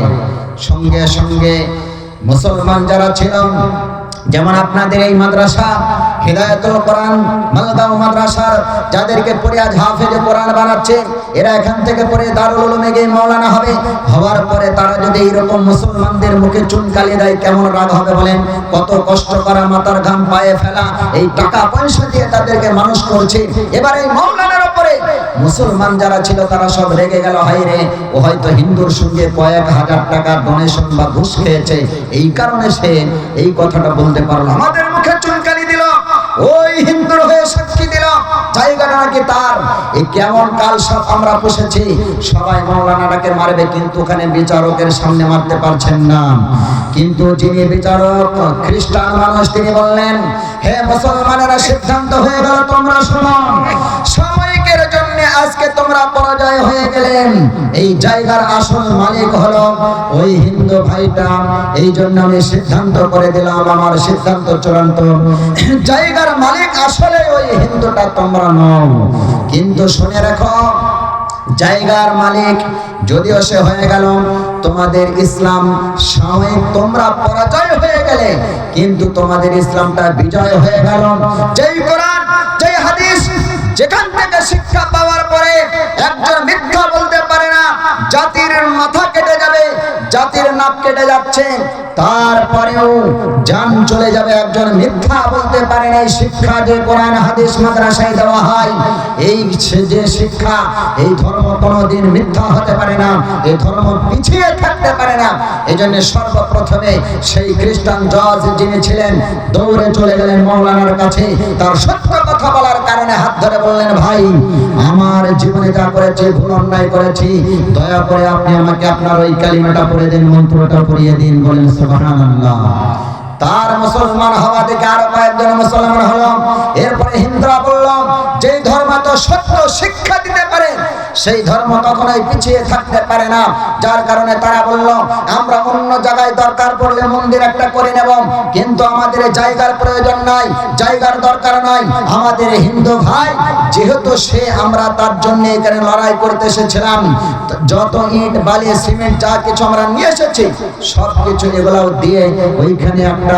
সঙ্গে সঙ্গে মুসলমান যারা ছিল, যেমন আপনাদের এই মাদ্রাসা হিদায়াতুল কোরআন মালগাঁও মাদ্রাসার যাদেরকে পড়ে আজ হাফেজে কোরআন বানাচ্ছে, এরা এখান থেকে পড়ে দারুল উলুমে গিয়ে মাওলানা হবে। হওয়ার পরে তারা যদি এইরকম মুসলমানদের মুখে চুনকালি দেয়, কেমন রাগ হবে বলেন? কত কষ্ট করা, মাথার ঘাম পায়ে ফেলা, এই টাকা পয়সা দিয়ে তাদেরকে মানুষ করছে। এবার এই মাওলানার উপরে মুসলমান যারা ছিল তারা সব রেগে গেল, হায় রে, ও হয়তো হিন্দুর সঙ্গে কয়েক হাজার টাকা ডোনেশন বা ঘুষ খেয়েছে, এই কারণে সে এই কথাটা বলতে পারলো। আমাদের মুখে চুনকালি দিল, ওই হিন্দুর হয়ে সাক্ষী দিল, জায়গাটা নাকি তার। এই কেমন কাল সব আমরা পুষেছি, সবাই মাওলানাটাকে মারবে, কিন্তু ওখানে বিচারকের সামনে মারতে পারছেন না। কিন্তু যিনি বিচারক খ্রিস্টান মানুষ, তিনি বললেন, হে মুসলমানেরা, সিদ্ধান্ত হয়ে গেল, তোমরা শোনো, সাময়িকের জন্য আজকে তোমরা পরাজয় হয়ে গেলেন। এই জায়গার আসল মালিক হলো ওই হিন্দু ভাইটা, এই জন্য আমি সিদ্ধান্ত করে দিলাম, আমার সিদ্ধান্ত চূড়ান্ত, জায়গার মালিক আসলে ওই হিন্দুটা, তোমরা নও। কিন্তু শুনে রাখো, জায়গার মালিক যদিও সে হয়ে গেল, তোমাদের ইসলাম সাময়িক তোমরা পরাজয় হয়ে গেলে, কিন্তু তোমাদের ইসলামটা বিজয় হয়ে গেল। যেই কোরআন, যেই হাদিস যেখান থেকে শিক্ষা পাওয়ার পরে একজন মিথ্যা বলতে পারে না, জাতির মাথা কেটে যাবে, জাতির নাক কেটে যাচ্ছে, তারপরেও জান চলে যাবে, একজন মিথ্যা বলতে পারে না। এই শিক্ষা যে কোরআন হাদিস মাদ্রাসায় দেওয়া হয়, এই যে শিক্ষা, এই ধর্ম কোনোদিন মিথ্যা হতে পারে না, এই ধর্ম পিছিয়ে থাকতে পারে না। এই জন্য সর্বপ্রথমে সেই খ্রিস্টান জজ যিনি ছিলেন দৌড়ে চলে গেলেন মাওলানার কাছে, তার সত্য কথা বলার কারণে হাত ধরে বললেন, ভাই, আমার জীবনে যা করেছি, ভুল অন্যায় করেছি, দয়া করে আপনি আমাকে আপনার ওই কালিমাটা পড়ে দিন, মন্ত্রটা পড়িয়ে দিন। বলেন সুবহানাল্লাহ। তার মুসলমান হওয়া দেখে আরো কয়েকজন মুসলমান হলো। এরপরে হিন্দুরা বলল, যে ধর্ম তো সত্য শিক্ষা দিতে পারে, সেই ধর্ম কখনোই পিছিয়ে থাকতে পারে না। যার কারণে তারা বলল, আমরা অন্য জায়গায় দরকার পড়লে মন্দির একটা করে নেব, কিন্তু আমাদের জায়গার প্রয়োজন নাই, জায়গার দরকার নাই। আমাদের হিন্দু ভাই যেহেতু সে, আমরা তার জন্য এখানে লড়াই করতে এসেছিলাম, যত ইট বালি সিমেন্ট যা কিছু আমরা নিয়ে এসেছি, সব কিছু এগুলাও দিয়ে ওইখানে একটা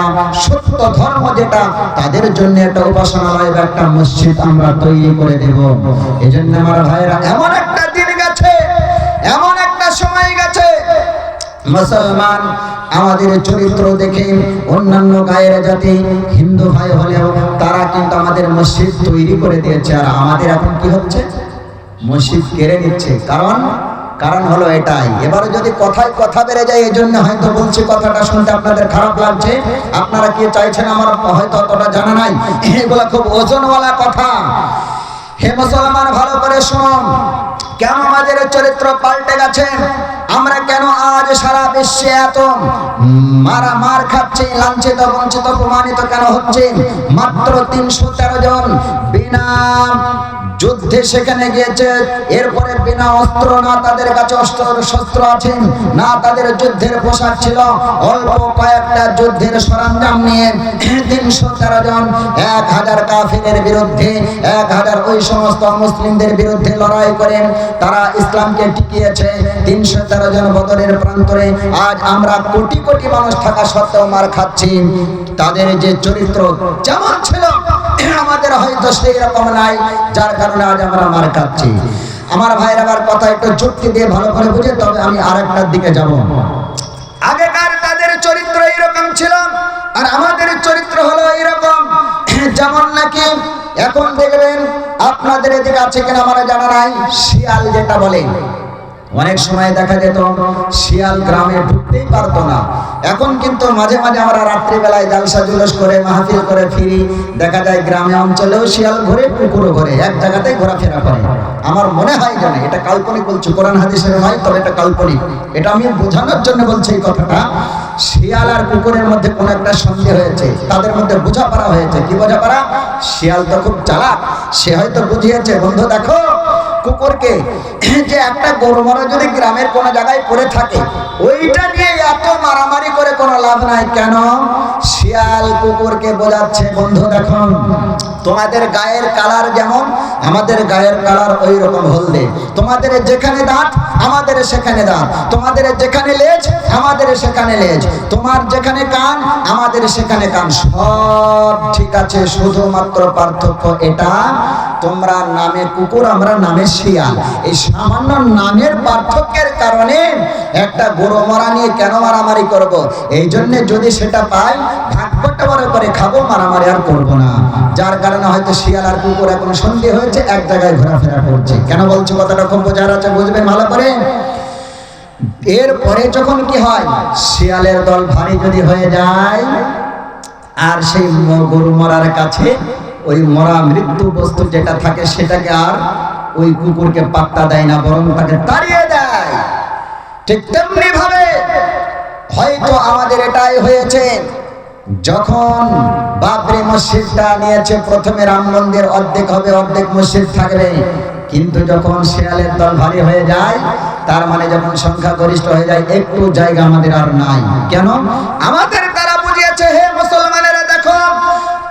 সত্য ধর্ম যেটা তাদের জন্য একটা উপাসনালয় বা একটা মসজিদ আমরা তৈরি করে দেব। এই জন্য আমার ভাইরা, এমন একটা দিন গেছে, এমন একটা সময় গেছে, মুসলমান আমাদের চরিত্র দেখে অন্যান্য গায়ের জাতি হিন্দু ভাই হলেও তারা কিন্তু আমাদের মসজিদ তৈরি করে দিয়েছে, আর আমাদের এখন কি হচ্ছে, মসজিদ কেড়ে নিচ্ছে। কারণ হলো এটাই। এবারে যদি কথায় কথা বেড়ে যায়, এই জন্য হয়তো বলছি, কথাটা শুনতে আপনাদের খারাপ লাগছে, আপনারা কি চাইছেন আমার হয়তো অতটা জানা নাই, এগুলা খুব ওজনওয়ালা কথা। হে মুসলমান, ভালো করে শুনুন, কেন আমাদের চরিত্র পাল্টে গেছে? আমরা কেন আজ সারা বিশ্বে এত মার খাচ্ছি, লাঞ্ছিত বঞ্চিত অপমানিত কেন হচ্ছে? মাত্র 313 জন বিনা যুদ্ধে সেখানে গিয়েছে, এরপরে বিনা অস্ত্র, না তাদের কাছে শস্ত্র আছে, না তাদের যুদ্ধের পোশাক ছিল, অল্প কয়েকটা যুদ্ধের সরঞ্জাম নিয়ে 313 জন 1000 কাফিরের বিরুদ্ধে, 1000 ওই সমস্ত মুসলিমদের বিরুদ্ধে লড়াই করে তারা ইসলামকে টিকিয়েছে। 313 জন বদরের প্রান্তরে। আজ আমরা কোটি কোটি মানুষ থাকা সত্ত্বেও মার খাচ্ছি। তাদের যে চরিত্র যেমন ছিল আমাদের হয়তো সেই রকম নাই, যার কারণে আজ আমরা মার খাচ্ছি। আমার ভাইয়ের আবার কথা একটু যুক্তি দিয়ে ভালো করে বুঝে, তবে আমি আরেকটার দিকে যাব। আগেকার তাদের চরিত্র এইরকম ছিল, আর আমাদের চরিত্র হলো এইরকম। যেমন নাকি এখন দেখবেন আপনাদের এদিকে আছে কিনা আমার জানা নাই, শিয়াল যেটা বলে, অনেক সময় দেখা যেত শিয়াল গ্রামে ঢুকতেই পারতো না। এখন কিন্তু মাঝে মাঝে আমরা রাত্রিবেলায় জালসা জুলুস করে মাহফিল করে ফিরি, দেখা যায় গ্রামে অঞ্চলেও শিয়াল ঘুরে, পুকুরও ঘুরে, এক জায়গাতেই ঘোরাফেরা করে। আমার মনে হয় যেন এটা কাল্পনিক বলছি, কোরআন হাদিসের নয়, তবে এটা কাল্পনিক। এটা আমি বোঝানোর জন্য বলছি এই কথাটা। শিয়াল আর কুকুরের মধ্যে কোন একটা সন্ধি হয়েছে, তাদের মধ্যে বোঝাপড়া হয়েছে। কি বোঝাপড়া? শিয়াল তো খুব চালাক, সে হয়তো বুঝিয়েছে, বন্ধু দেখো কুকুরকে যে একটা গরু মারা যদি গ্রামের কোন জায়গায় পড়ে থাকে, ওইটা নিয়ে এত মারামারি করে কোনো লাভ নাই। কেন? শিয়াল কুকুরকে বোঝাচ্ছে, বন্ধু দেখো তোমাদের গায়ের কালার যেমন আমাদের গায়ের কালার ওই রকম হলদে, তোমাদের যেখানে দাঁত আমাদের সেখানে দাঁত, তোমাদের যেখানে লেজ আমাদের সেখানে লেজ, তোমার যেখানে কান আমাদের সেখানে কান, সব ঠিক আছে, শুধুমাত্র পার্থক্য এটা তোমরা নামে কুকুর, আমরা নামে শিয়াল। এই সামান্য নামের পার্থক্যের কারণে একটা গরু মরা নিয়ে কেন মারামারি করব? এই জন্য যদি সেটা পাই ভাগ্যটা বড় করে খাবো, মারামারি আর করবো না। যার কারণে হয়তো শিয়াল আর কুকুর এখন সন্ধি হয়েছে, এক জায়গায় ঘোরাফেরা করছে। কেন বলছো কথাটা খুব বোঝার আছে, বুঝবেন ভালো করে। এরপরে যখন কি হয়, শিয়ালের দল ভারী যদি হয়ে যায়, আর সেই গরু মরার কাছে ওই মরা মৃত্যু বস্তু যেটা থাকে সেটাকে আর ওই কুকুরকে পাত্তা দেয় না, বরং তাকে তাড়িয়ে দেয়। ঠিক তেমনি ভাবে হয়তো আমাদের এটাই হয়েছে। যখন বাবরি মসজিদটা নিয়েছে, প্রথমে রাম মন্দির অর্ধেক হবে, অর্ধেক মসজিদ থাকবে, কিন্তু যখন শিয়ালের দল ভারী হয়ে যায়, তার মানে যখন সংখ্যা গরিষ্ঠ হয়ে যায়, একটু জায়গা আমাদের আর নাই। কেন? আমাদের তারা বুঝিয়েছে, হে মুসলমানেরা দেখো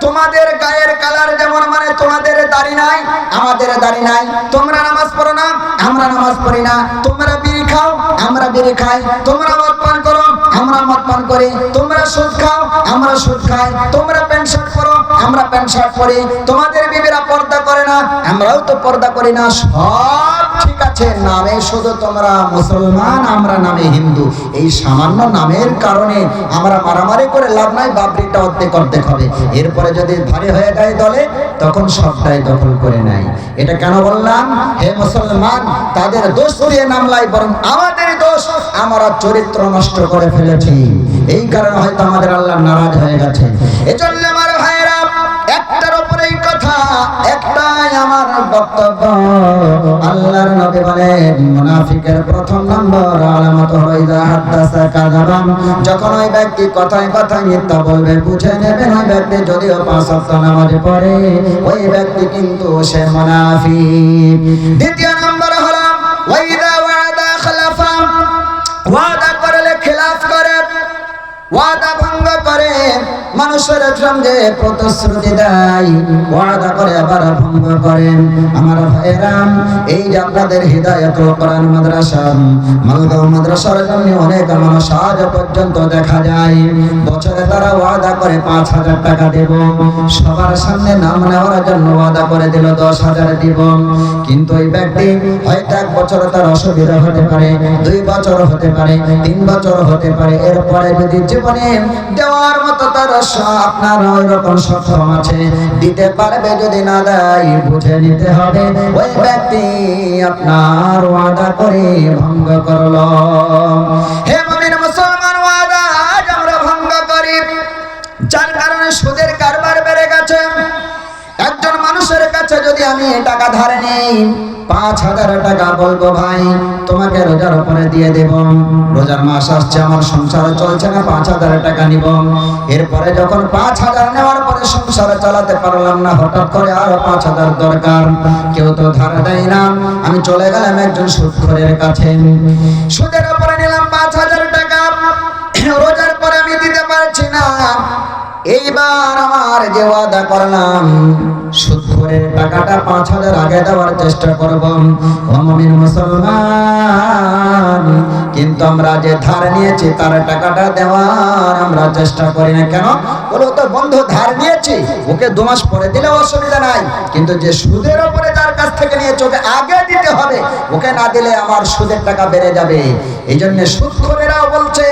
তোমাদের গায়ের কালার যেমন, মানে তোমাদের দাড়ি নাই আমাদের দাড়ি নাই, তোমরা নামাজ পড়ো না আমরা নামাজ পড়ি না, তোমরা বিড়ি খাও আমরা বিড়ি খাই, তোমরা মদ পান করো আমরা মদ পান করি, তোমরা সুদ খাও আমরা সুদ খাই, তোমরা প্যান্ট শার্ট পরো আমরা প্যান্ট শার্ট পরি, তোমাদের বিবিরা পর্দা করে না আমরাও তো পর্দা করি না, সব ঠিক আছে, নামে শুধু তোমরা মুসলমান আমরা নামে হিন্দু। এই সামান্য নামের কারণে আমরা মারামারি করে লাভ নাই, বাবরিটা অর্ধেক অর্ধেক হবে। এরপরে যদি ভারী হয়ে যায় দলে, তখন সবটাই দখল করে নেয়। এটা কেন বললাম? হে মুসলমান, তাদের দোষ দিয়ে নামলাই, বরং আমাদের দোষ, আমরা চরিত্র নষ্ট করে ফেলেছি। এই কারণে হয়তো আমাদের আল্লাহ নারাজ হয়ে গেছে। এজন্য আমার ভাইরা, একটার উপরেই কথা, একটাই আমার বক্তব্য। আল্লাহর নবী বলেন, মুনাফিকের প্রথম নম্বর আলামত হলো ইযা হাদাসা কাযাবা, যখন ওই ব্যক্তি কথায় কথায় মিথ্যা বলবে, বুঝে নেবেন ওই ব্যক্তি যদিও 5 ওয়াক্ত নামাজ পড়ে, ওই ব্যক্তি কিন্তু সে মুনাফিক। দ্বিতীয় নম্বর হলো ওয়া ইযা ওয়াদা খালাফা, ওয়াদা করলে খিলাফ করে, ওয়াদা ভঙ্গ করে, মানুষের সঙ্গে প্রতিশ্রুতি দেয়, ওয়াদা করে আবার ভঙ্গ করে। আমার ভাইরা, এই যে আপনাদের হিদায়াতুল কোরআন মাদ্রাসা, মালগাঁও মাদ্রাসার জন্য অনেক মানুষ আজ পর্যন্ত দেখা যায় বছরে তারা ওয়াদা করে 5000 টাকা দেব, সবার সামনে নাম নেওয়ার জন্য ওয়াদা করে দিল 10,000 দিব, কিন্তু ওই ব্যক্তি হয়তো 1 বছর তার অসুবিধা হতে পারে, 2 বছর হতে পারে, 3 বছর হতে পারে, এরপরে যদি জীবনে দেওয়ার মতো তার আপনার ওই রকম সক্ষম আছে, দিতে পারবে, যদি না দেয় বুঝে নিতে হবে ওই ব্যক্তি আপনার ওয়াদা করে ভঙ্গ করলো। হে মুমিন মুসলমান, ওয়াদা আজ আমরা ভঙ্গ করি, যার কারণে সুদের কারবার বেড়ে গেছে। একজন মানুষের কাছে যদি আমি টাকা ধারে নিই, 5,000 টাকা বলবো ভাই তোমাকে রোজার উপরে দিয়ে দেব, রোজার মাস আসছে আমার সংসার চলছে না, 5,000 টাকা নিব। এরপরে যখন 5,000 নেওয়ার পরে সংসার চালাতে পারলাম না, হঠাৎ করে আরো 5,000 দরকার, কেউ তো ধার দেয় না, আমি চলে গেলাম একজন সুদখোরের কাছে, সুদের উপরে নিলাম 5,000 টাকা, রোজার পরে আমি দিতে পারছি না। এইবার আমার যে ওয়াদা করলাম সুদখোরের টাকাটা 5,000 আগে দেওয়ার চেষ্টা করব, ও মুমিন মুসলমান, কিন্তু আমরা যে ধার নিয়েছি তার টাকাটা দেওয়ার আমরা চেষ্টা করি না। কেন? বলো তো বন্ধু, ধার নিয়েছি ওকে 2 মাস পরে দিলে অসুবিধা নাই, কিন্তু যে সুদের উপরে যার কাছ থেকে নিয়েছে ওকে আগে দিতে হবে, ওকে না দিলে আমার সুদের টাকা বেড়ে যাবে। এই জন্য সুদখোরেরাও বলছে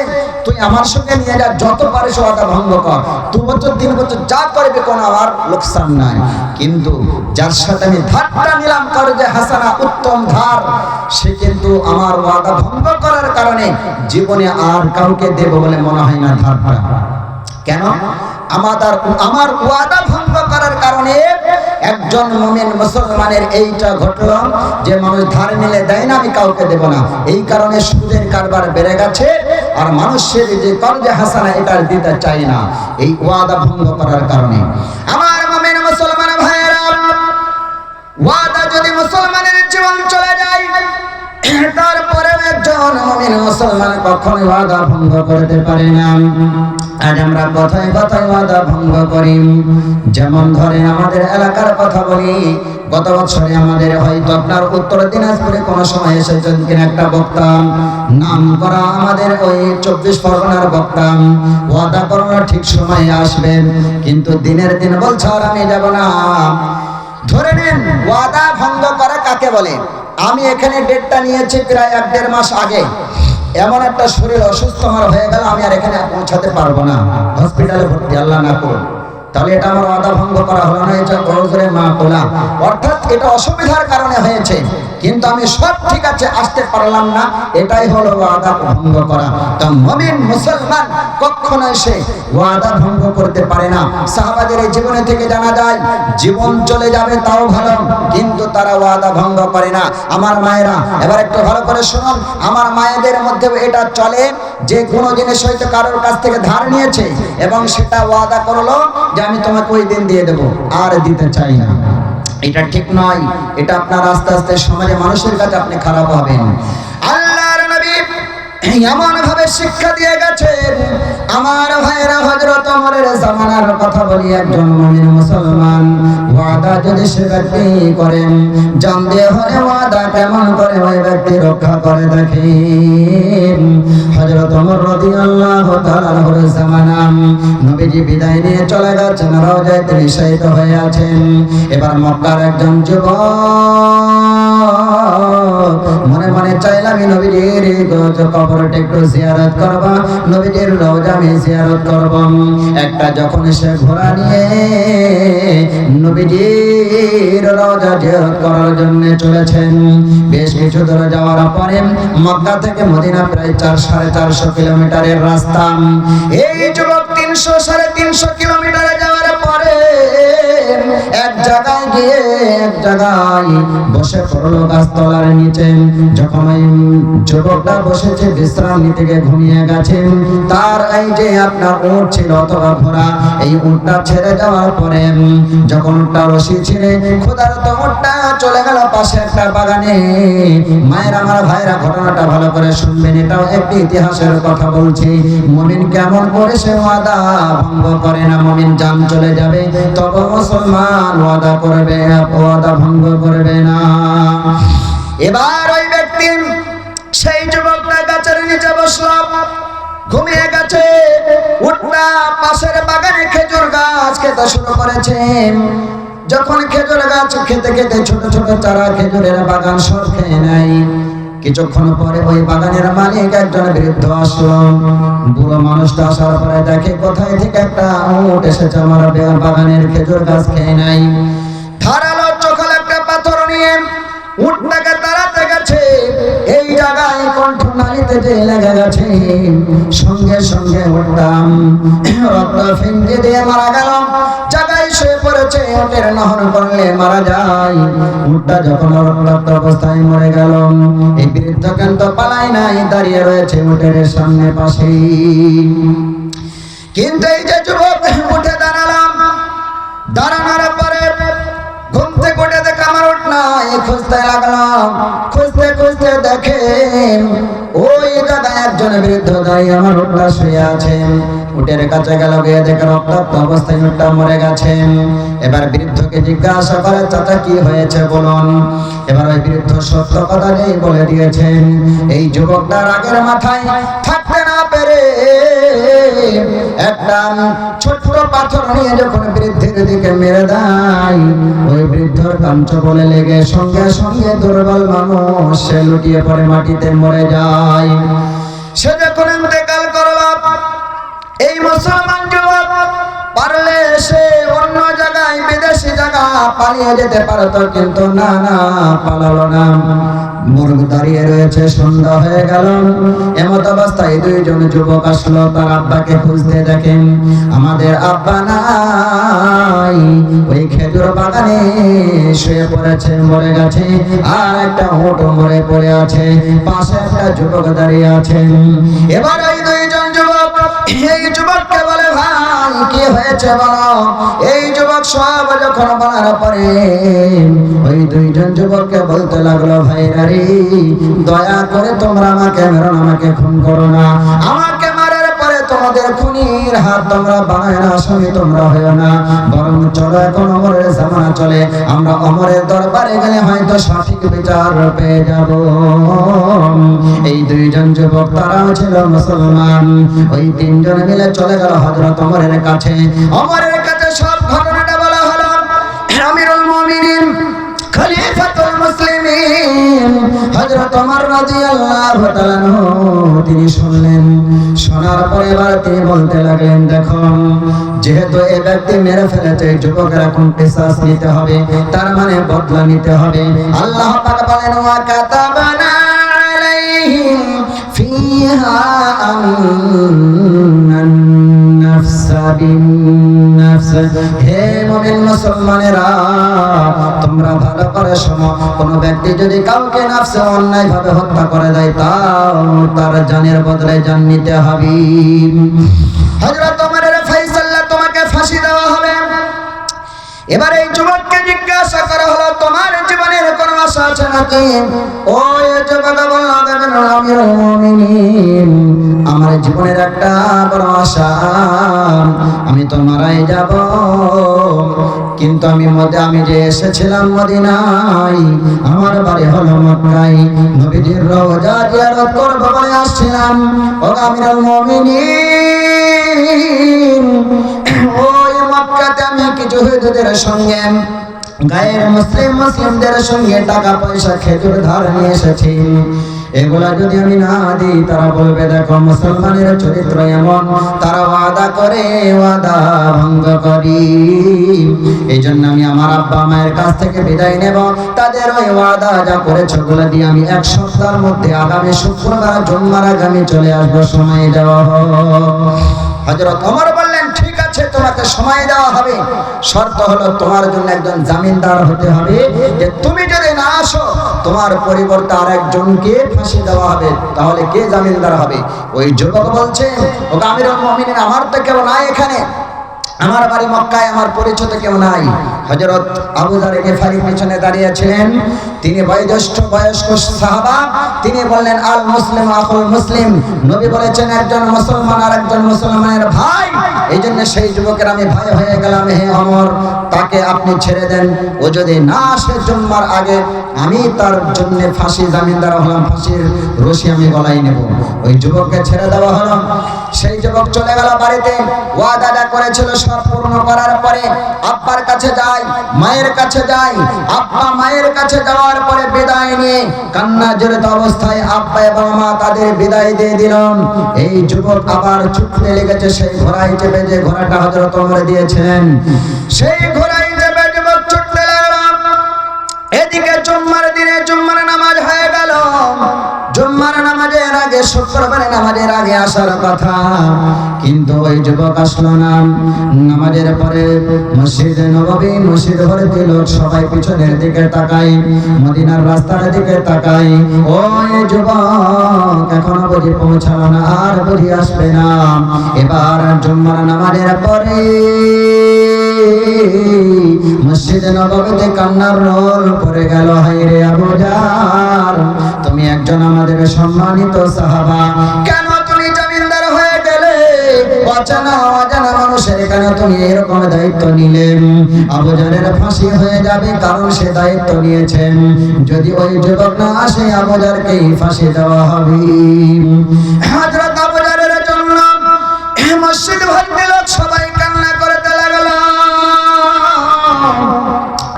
তুই আমার সঙ্গে নিয়ে যা, যত পারিস ওয়াদা ভঙ্গ কর, 2 বছর 3 বছর যা করবে কোনো আমার লোকসান নাই, কিন্তু যার সাথে আমি ধারটা নিলাম করজে হাসানা উত্তম ধার, সে কিন্তু আমার ওয়াদা ভঙ্গ করার কারণে জীবনে আর কাউকে দেব বলে মনে হয় না ধারটা। কেন? আমার ওয়াদা ভঙ্গ করার কারণে একজন মুমিন মুসলমানের এইটা ঘটলো যে মানুষ ধার নিলে দেয় না, আমি কাউকে দেব না, এই কারণে সুদের কারবার বেড়ে গেছে, আর মানুষের যে করজে হাসানা এটা দিতে চায় না, এই ওয়াদা ভঙ্গ করার কারণে। আমার মুমিন মুসলমান ভাইয়েরা, ওয়াদা যদি মুসলমানের জীবন চলে যায়, তারপরেও একজন মুমিন মুসলমান কখনোই ওয়াদা ভঙ্গ করতে পারে না। আজ আমরা কথায় কথায় ওয়াদা ভঙ্গ করি, যেমন ধরেন আমাদের এলাকার কথা বলি, গত বছরে আমাদের হয়তো আপনার উত্তর দিনাজপুরে কোনো সময় এসেছেন কিনা একটা বক্তা, নাম করা আমাদের ওই 24 পরগনার বক্তা, ওয়াদা করলো ঠিক সময়ে আসবেন, কিন্তু দিনের দিন বলছে আর আমি যাব না। ধরে নিন ওয়াদা ভঙ্গ করা কাকে বলে? আমি এখানে ডেটটা নিয়েছি প্রায় 1-1.5 মাস আগে, এমন একটা শরীর অসুস্থ আমার হয়ে গেল, আমি আর এখানে পৌঁছাতে পারবো না, হসপিটালে ভর্তি, আল্লাহ না করুন, তাহলে এটা আমার ওয়াদা ভঙ্গ করা হলো না, এটা গরজরে মা কোলা, অর্থাৎ এটা অসুবিধার কারণে হয়েছে, কিন্তু আমি সব ঠিক আছে আসতে পারলাম না, এটাই হলো ওয়াদা ভঙ্গ করা। তো মুমিন মুসলমান কখনোই সে ওয়াদা ভঙ্গ করতে পারে না। সাহাবাদের এই জীবনে থেকে জানা যায় জীবন চলে যাবে তাও ভালো, কিন্তু তারা ওয়াদা ভঙ্গ করে না। আমার মায়েরা এবার একটু ভালো করে শুনুন, আমার মায়েদের মধ্যে এটা চলে যে কোনো জিনিস হয়তো কারোর কাছ থেকে ধার নিয়েছে এবং সেটা ওয়াদা করলো যে আমি তোমাকে ওই দিন দিয়ে দেবো, আর দিতে চাই না, এটা ঠিক নয়, এটা আপনার আস্তে আস্তে সমাজে মানুষের কাছে আপনি খারাপ হবেন। আল্লাহর নবী এমন ভাবে শিক্ষা দিয়ে গেছেন। আমার ভাইরা, হযরত ওমরের জামানার কথা বলি, একজন মুমিন মুসলমান ওয়াদা যদি সে ব্যক্তি করেন, জানতে হলে ওয়াদা কেমন করে ওই ব্যক্তি রক্ষা করে দেখেন। হযরত ওমর রাদিয়াল্লাহু তাআলা আনহুর জামানা, নবীজি বিদায় নিয়ে চলে গেছেন, রওজায় তিনি শহীদ হয়ে আছেন। এবার মক্কার একজন যুবক মনে মনে চাইলাম নবীজির কবরটা একটু জিয়ারত করব, নবীজির রওজা আমি জিয়ারত করব। একটা যখন সে ঘোড়া নিয়ে নবীজির রওজা জিয়ারত করার জন্য চলেছেন, বেশ কিছু দূর যাওয়ার পরে মক্কা থেকে মদিনা প্রায় 4-4.5 কিলোমিটারের রাস্তা। এই যুবক 300-350 কিলোমিটারে যাওয়ার পরে এক জায়গায় গিয়ে এক জায়গায় বসে পড়লো গাছতলার নিচে। যখন ওই যুবকটা বসেছে বিশ্রাম নিতে গিয়ে ঘুমিয়ে গেছে, তার এই যে আপনার উট ছিল অথবা ঘোড়া, এই উটটা ছেড়ে যাওয়ার পরে যখন উটটা রশি ছিঁড়ে ক্ষুধার্ত উটটা চলে গেল পাশে একটা বাগানে। মায়ের আমার ভাইরা, ঘটনাটা ভালো করে শুনবেন, এটাও একটি ইতিহাসের কথা বলছি। মুমিন কেমন করে সে ওয়াদা ভঙ্গ করে না, মুমিন জান চলে যাবে তবে মুসলমান ওয়াদা করবে, ওয়াদা ভঙ্গ করবে না। এবার ওই ব্যক্তি সেই যুবকটা গাছের নিচে বসলো, ঘুমিয়ে গেছে। উটটা পাশের বাগানে খেজুর গাছ খেতে শুরু করেছে। যখন খেজুর গাছ খেতে খেতে ছোট ছোট চারা খেজুরের বাগান সব খেয়ে নেয়। কিছুক্ষণ পরে ওই বাগানের মালিক একজন বৃদ্ধ আসলো। বুড়ো মানুষটা আসার পরে দেখে কোথায় থেকে একটা উট এসেছে আমার বাগানের খেজুর গাছ খেয়ে নাই। ধারালো চোখাল একটা পাথর নিয়ে উটটাকে তাড়াতে গেছে, এই জায়গায় কণ্ঠনালীতে যে লেগে গেছে, সঙ্গে সঙ্গে উঠতাম রক্ত ফিঞ্জে দিয়ে মারা গেল। জায়গায় শুয়ে পড়েছে। উটের নহর করলে মারা যায়। উটটা যখন রক্তাক্ত অবস্থায় মরে গেল, এই বৃদ্ধ কিন্তু পালাই নাই, দাঁড়িয়ে রয়েছে উটের সামনে পাশেই। কিন্তু এই যে যুবক উঠে দাঁড়ালাম, দাঁড়ানোর পরে ঘুম থেকে উঠে দেখে আমার উঠ নাই, খুঁজতে লাগলাম। খুঁজতে খুঁজতে দেখে ওই জায়গায় একজন বৃদ্ধ দাঁড়িয়ে আমার উঠটা শুয়ে আছে। উটের কাছে গেল, গিয়ে দেখে রক্তাক্ত অবস্থায় উটটা মরে গেছে। এবার বৃদ্ধকে জিজ্ঞাসা করে, চাচা কি হয়েছে বলুন। এবার ওই বৃদ্ধ সত্য কথা যেই বলে দিয়েছেন, এই যুবকটা রাগের মাথায় থাকতে না পেরে একটা ছোট্ট পাথর নিয়ে যখন বৃদ্ধের দিকে মেরে দেয়, ওই বৃদ্ধর কাঞ্চ বলে লেগে সঙ্গে সঙ্গে দুর্বল মানুষ সে লুটিয়ে পড়ে মাটিতে মরে যায়। সে যখন ইন্তেকাল করলো, এই মুসলমান যুবক পারলে সে অন্য জায়গায় বিদেশি জায়গা পালিয়ে যেতে পারতো, কিন্তু না না, পালালো না। মুরগ দাঁড়িয়ে রয়েছে, সন্ধ্যা হয়ে গেল। এমত অবস্থায় দুইজন যুবক আসলো, তার আব্বাকে খুঁজতে দেখেন আমাদের আব্বা নাই, ওই খেজুর বাগানে শুয়ে পড়েছে, মরে গেছে। আর একটা উট মরে পড়ে আছে, পাশে একটা যুবক দাঁড়িয়ে আছেন। এবার এই দুইজন যুবক এই যুবককে বলে, ভাই কি হয়েছে বলো। এই যুবক সব যখন বলার পরে ওই দুইজন যুবককে বলতে লাগলো, ভাই রে, দয়া করে তোমরা আমাকে মেরো না, আমাকে খুন করো না। আমাকে মারার পরে তোমাদের খুনির হাত তোমরা বানায় না, আসামি তোমরা হয় না। বরং চলো, এখন অমরের জামানা চলে, আমরা অমরের দরবারে গেলে হয়তো সঠিক বিচার পেয়ে যাব। এই দুইজন যুবক তারাও ছিল মুসলমান। ওই তিনজন মিলে চলে গেল হযরত ওমরের কাছে। ওমরের কাছে সব ঘটনাটা বলা হলো। আমিরুল মুমিনিন খলিফাতুল মুসলিমিন হযরত ওমর রাদিয়াল্লাহু তাআলা আনহু তিনি শুনলেন। শোনার পরে এবার তিনি বলতে লাগলেন, দেখো, যেহেতু এই ব্যক্তি মেরে ফেলেছে, যুবকের এখন কিসাস নিতে হবে, তার মানে বদলা নিতে হবে। আল্লাহ পাক বলেন, ওয়া কাতাবানা আলাইহিম ফিহা আন্নান নাফসা বিন-নাফস। হে মুমিন মুসলমানেরা, তোমরা ভালো করে শোনো, কোন ব্যক্তি যদি কাউকে নাফসে অন্যায় ভাবে হত্যা করে দেয়, তাও তার জানের বদলে জান নিতে হবে। হযরত ওমরের ফয়সালা, তোমাকে ফাঁসি দেওয়া হবে। এবার এই যুবককে জিজ্ঞাসা করা হলো, তোমার জীবনের কোনো আশা আছে নাকি? ওই যুবক বলল, আমিরুল মুমিনিন, আমার জীবনের একটা বড় আশা, আমি তো মারাই যাব, কিন্তু আমি যে এসেছিলাম মদিনায়, আমার বাড়ি হলো মক্কায়, নবীজির রওজা জিয়ারত করব বলে আসছিলাম। ও আমিরুল মুমিনিন, ওই মক্কাতে আমি কিছু হুজুরদের সঙ্গে, গায়ের মুসলিমদের সঙ্গে টাকা পয়সা খেজুর ধার নিয়ে এসেছি। এগুলা যদি আমি না দিই, তারা বলবে, দেখো মুসলমানের চরিত্র এমন, তারা ওয়াদা করে ওয়াদা ভঙ্গ করি। এই জন্য আমি আমার আব্বা মায়ের কাছ থেকে বিদায় নেব। তাদের ওই ওয়াদা যা করেছে ওগুলো দিয়ে আমি এক সপ্তাহের মধ্যে আগামী শুক্রবার জুম্মার আগামী চলে আসবো, সময় দেওয়া হোক। হযরত ওমর বললেন, ঠিক আছে, তোমাকে সময় দেওয়া হবে, শর্ত হলো তোমার জন্য একজন জামিনদার হতে হবে, যে তুমি যদি না আসো তোমার পরিবর্তে আরেকজনকে ফাঁসি দেওয়া হবে। তাহলে কে জামিনদার হবে? ওই যুবক বলছে, ও আমিরুল মুমিনিন, আমার তো কেউ নাই এখানে, আমার বাড়ি মক্কায়, আমার পরিচয় তো কেউ নাই। হযরত আবু যার গিফারির পিছনে দাঁড়িয়েছিলেন, তিনি বয়োজ্যেষ্ঠ সাহাবা। তিনি বললেন, আল মুসলিম আখুল মুসলিম, নবী বলেছেন একজন মুসলমান আর একজন মুসলমানের ভাই। এই জন্য সেই যুবকের আমি ভাই হয়ে গেলাম। হে ওমর, তাকে আপনি ছেড়ে দেন, ও যদি না আসে জুম্মার আগে, আমি তার জন্য ফাঁসি জামিনদার হলাম, ফাঁসির রশি আমি গলায় নেব। ওই যুবককে ছেড়ে দেওয়া হলো। সেই যুবক চলে গেল বাড়িতে। ওয়াদাটা করেছিল সব পূর্ণ করার পরে আব্বার কাছে যায়, মায়ের কাছে যায়। আব্বা মায়ের কাছে যাওয়ার পরে বিদায় নিয়ে কান্না জড়িত অবস্থায় আব্বা এবং মা তাদের বিদায় দিয়ে দিলেন। এই যুবক আবার ছুটতে লেগেছে সেই ঘোড়ায় চেপে, যে ঘোড়াটা হযরত ওমর দিয়েছিলেন, সেই ঘোড়ায় চেপে যুবক ছুটতে লাগল। এদিকে জুম্মার দিনে জুম্মার নামাজ হয়ে গেল। জুম্মার নামাজের আগে, শুক্রবারের নামাজের আগে আসার কথা, কিন্তু ওই যুবক আসলো না। নামাজের পরে মসজিদে নববী, মসজিদ ভর্তি লোক, সবাই পিছনের দিকে তাকায়, মদিনার রাস্তার দিকে তাকায়। ওই যুবক এখনো বুঝি পৌঁছালো না, আর বুঝি আসবে না। এবার জুম্মার নামাজের পরে মসজিদে নববীতে কান্নার রোল পড়ে গেল। হায়রে আবু জার, তুমি একজন আমাদের সম্মানিত সাহাবা, কেন তুমি জমিনদার হয়ে গেলে? অজানা অজানা মানুষের কেন তুমি এরকম দায়িত্ব নিলে? আবু জারের ফাঁসি হয়ে যাবে, কারণ সে দায়িত্ব নিয়েছেন। যদি ওই যুবক না আসে, আবু জারকেই ফাঁসি দেওয়া হবে। হযরত আবু জারের জন্য মসজিদ ভর্তি লোক সবাই কান্না করতে লাগলো।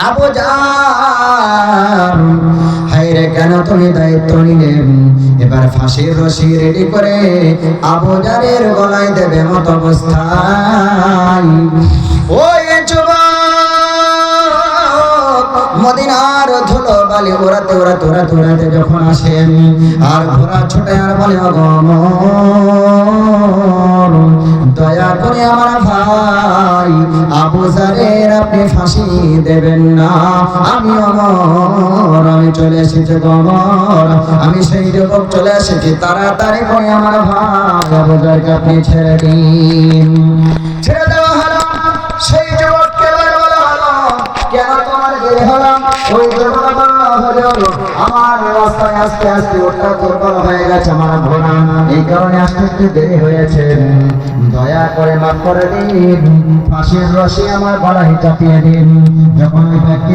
আবু জার, হায়রে কেন তুমি দায়িত্ব নিলে? এবার ফাঁসির রশি রেডি করে আবু জারের গলায় দেবে মত অবস্থায় ওই যুবক মদিনার ধুলো বালি ওড়াতে ওড়াতে ওড়াতে ওড়াতে যখন আসেন, আর ঘোড়া ছোটে আর বলে, দয়া করে আমার ভাই আবু জারের আপনি ফাঁসি দেবেন না, আমি অমর, আমি চলে এসেছি গমর, আমি সেই যুবক চলে এসেছি, তাড়াতাড়ি করে আমার ভাই আবু জারকে আপনি ছেড়ে দিন। ছেড়ে দেওয়া হলো। সেই যুবককে বলা হলো, কেন তোমার দেরি হলো? ওই যুবক বলল, হুজুর আমার রাস্তায় আস্তে আস্তে ওটা দুর্বল হয়ে গেছে, আমার ঘোড়া, এই কারণে আস্তে আস্তে দেরি হয়েছে, দয়া করে মাফ করে দিন, ফাঁসির রশি আমার গলায় চাপিয়ে দিন। যখন ওই ব্যক্তি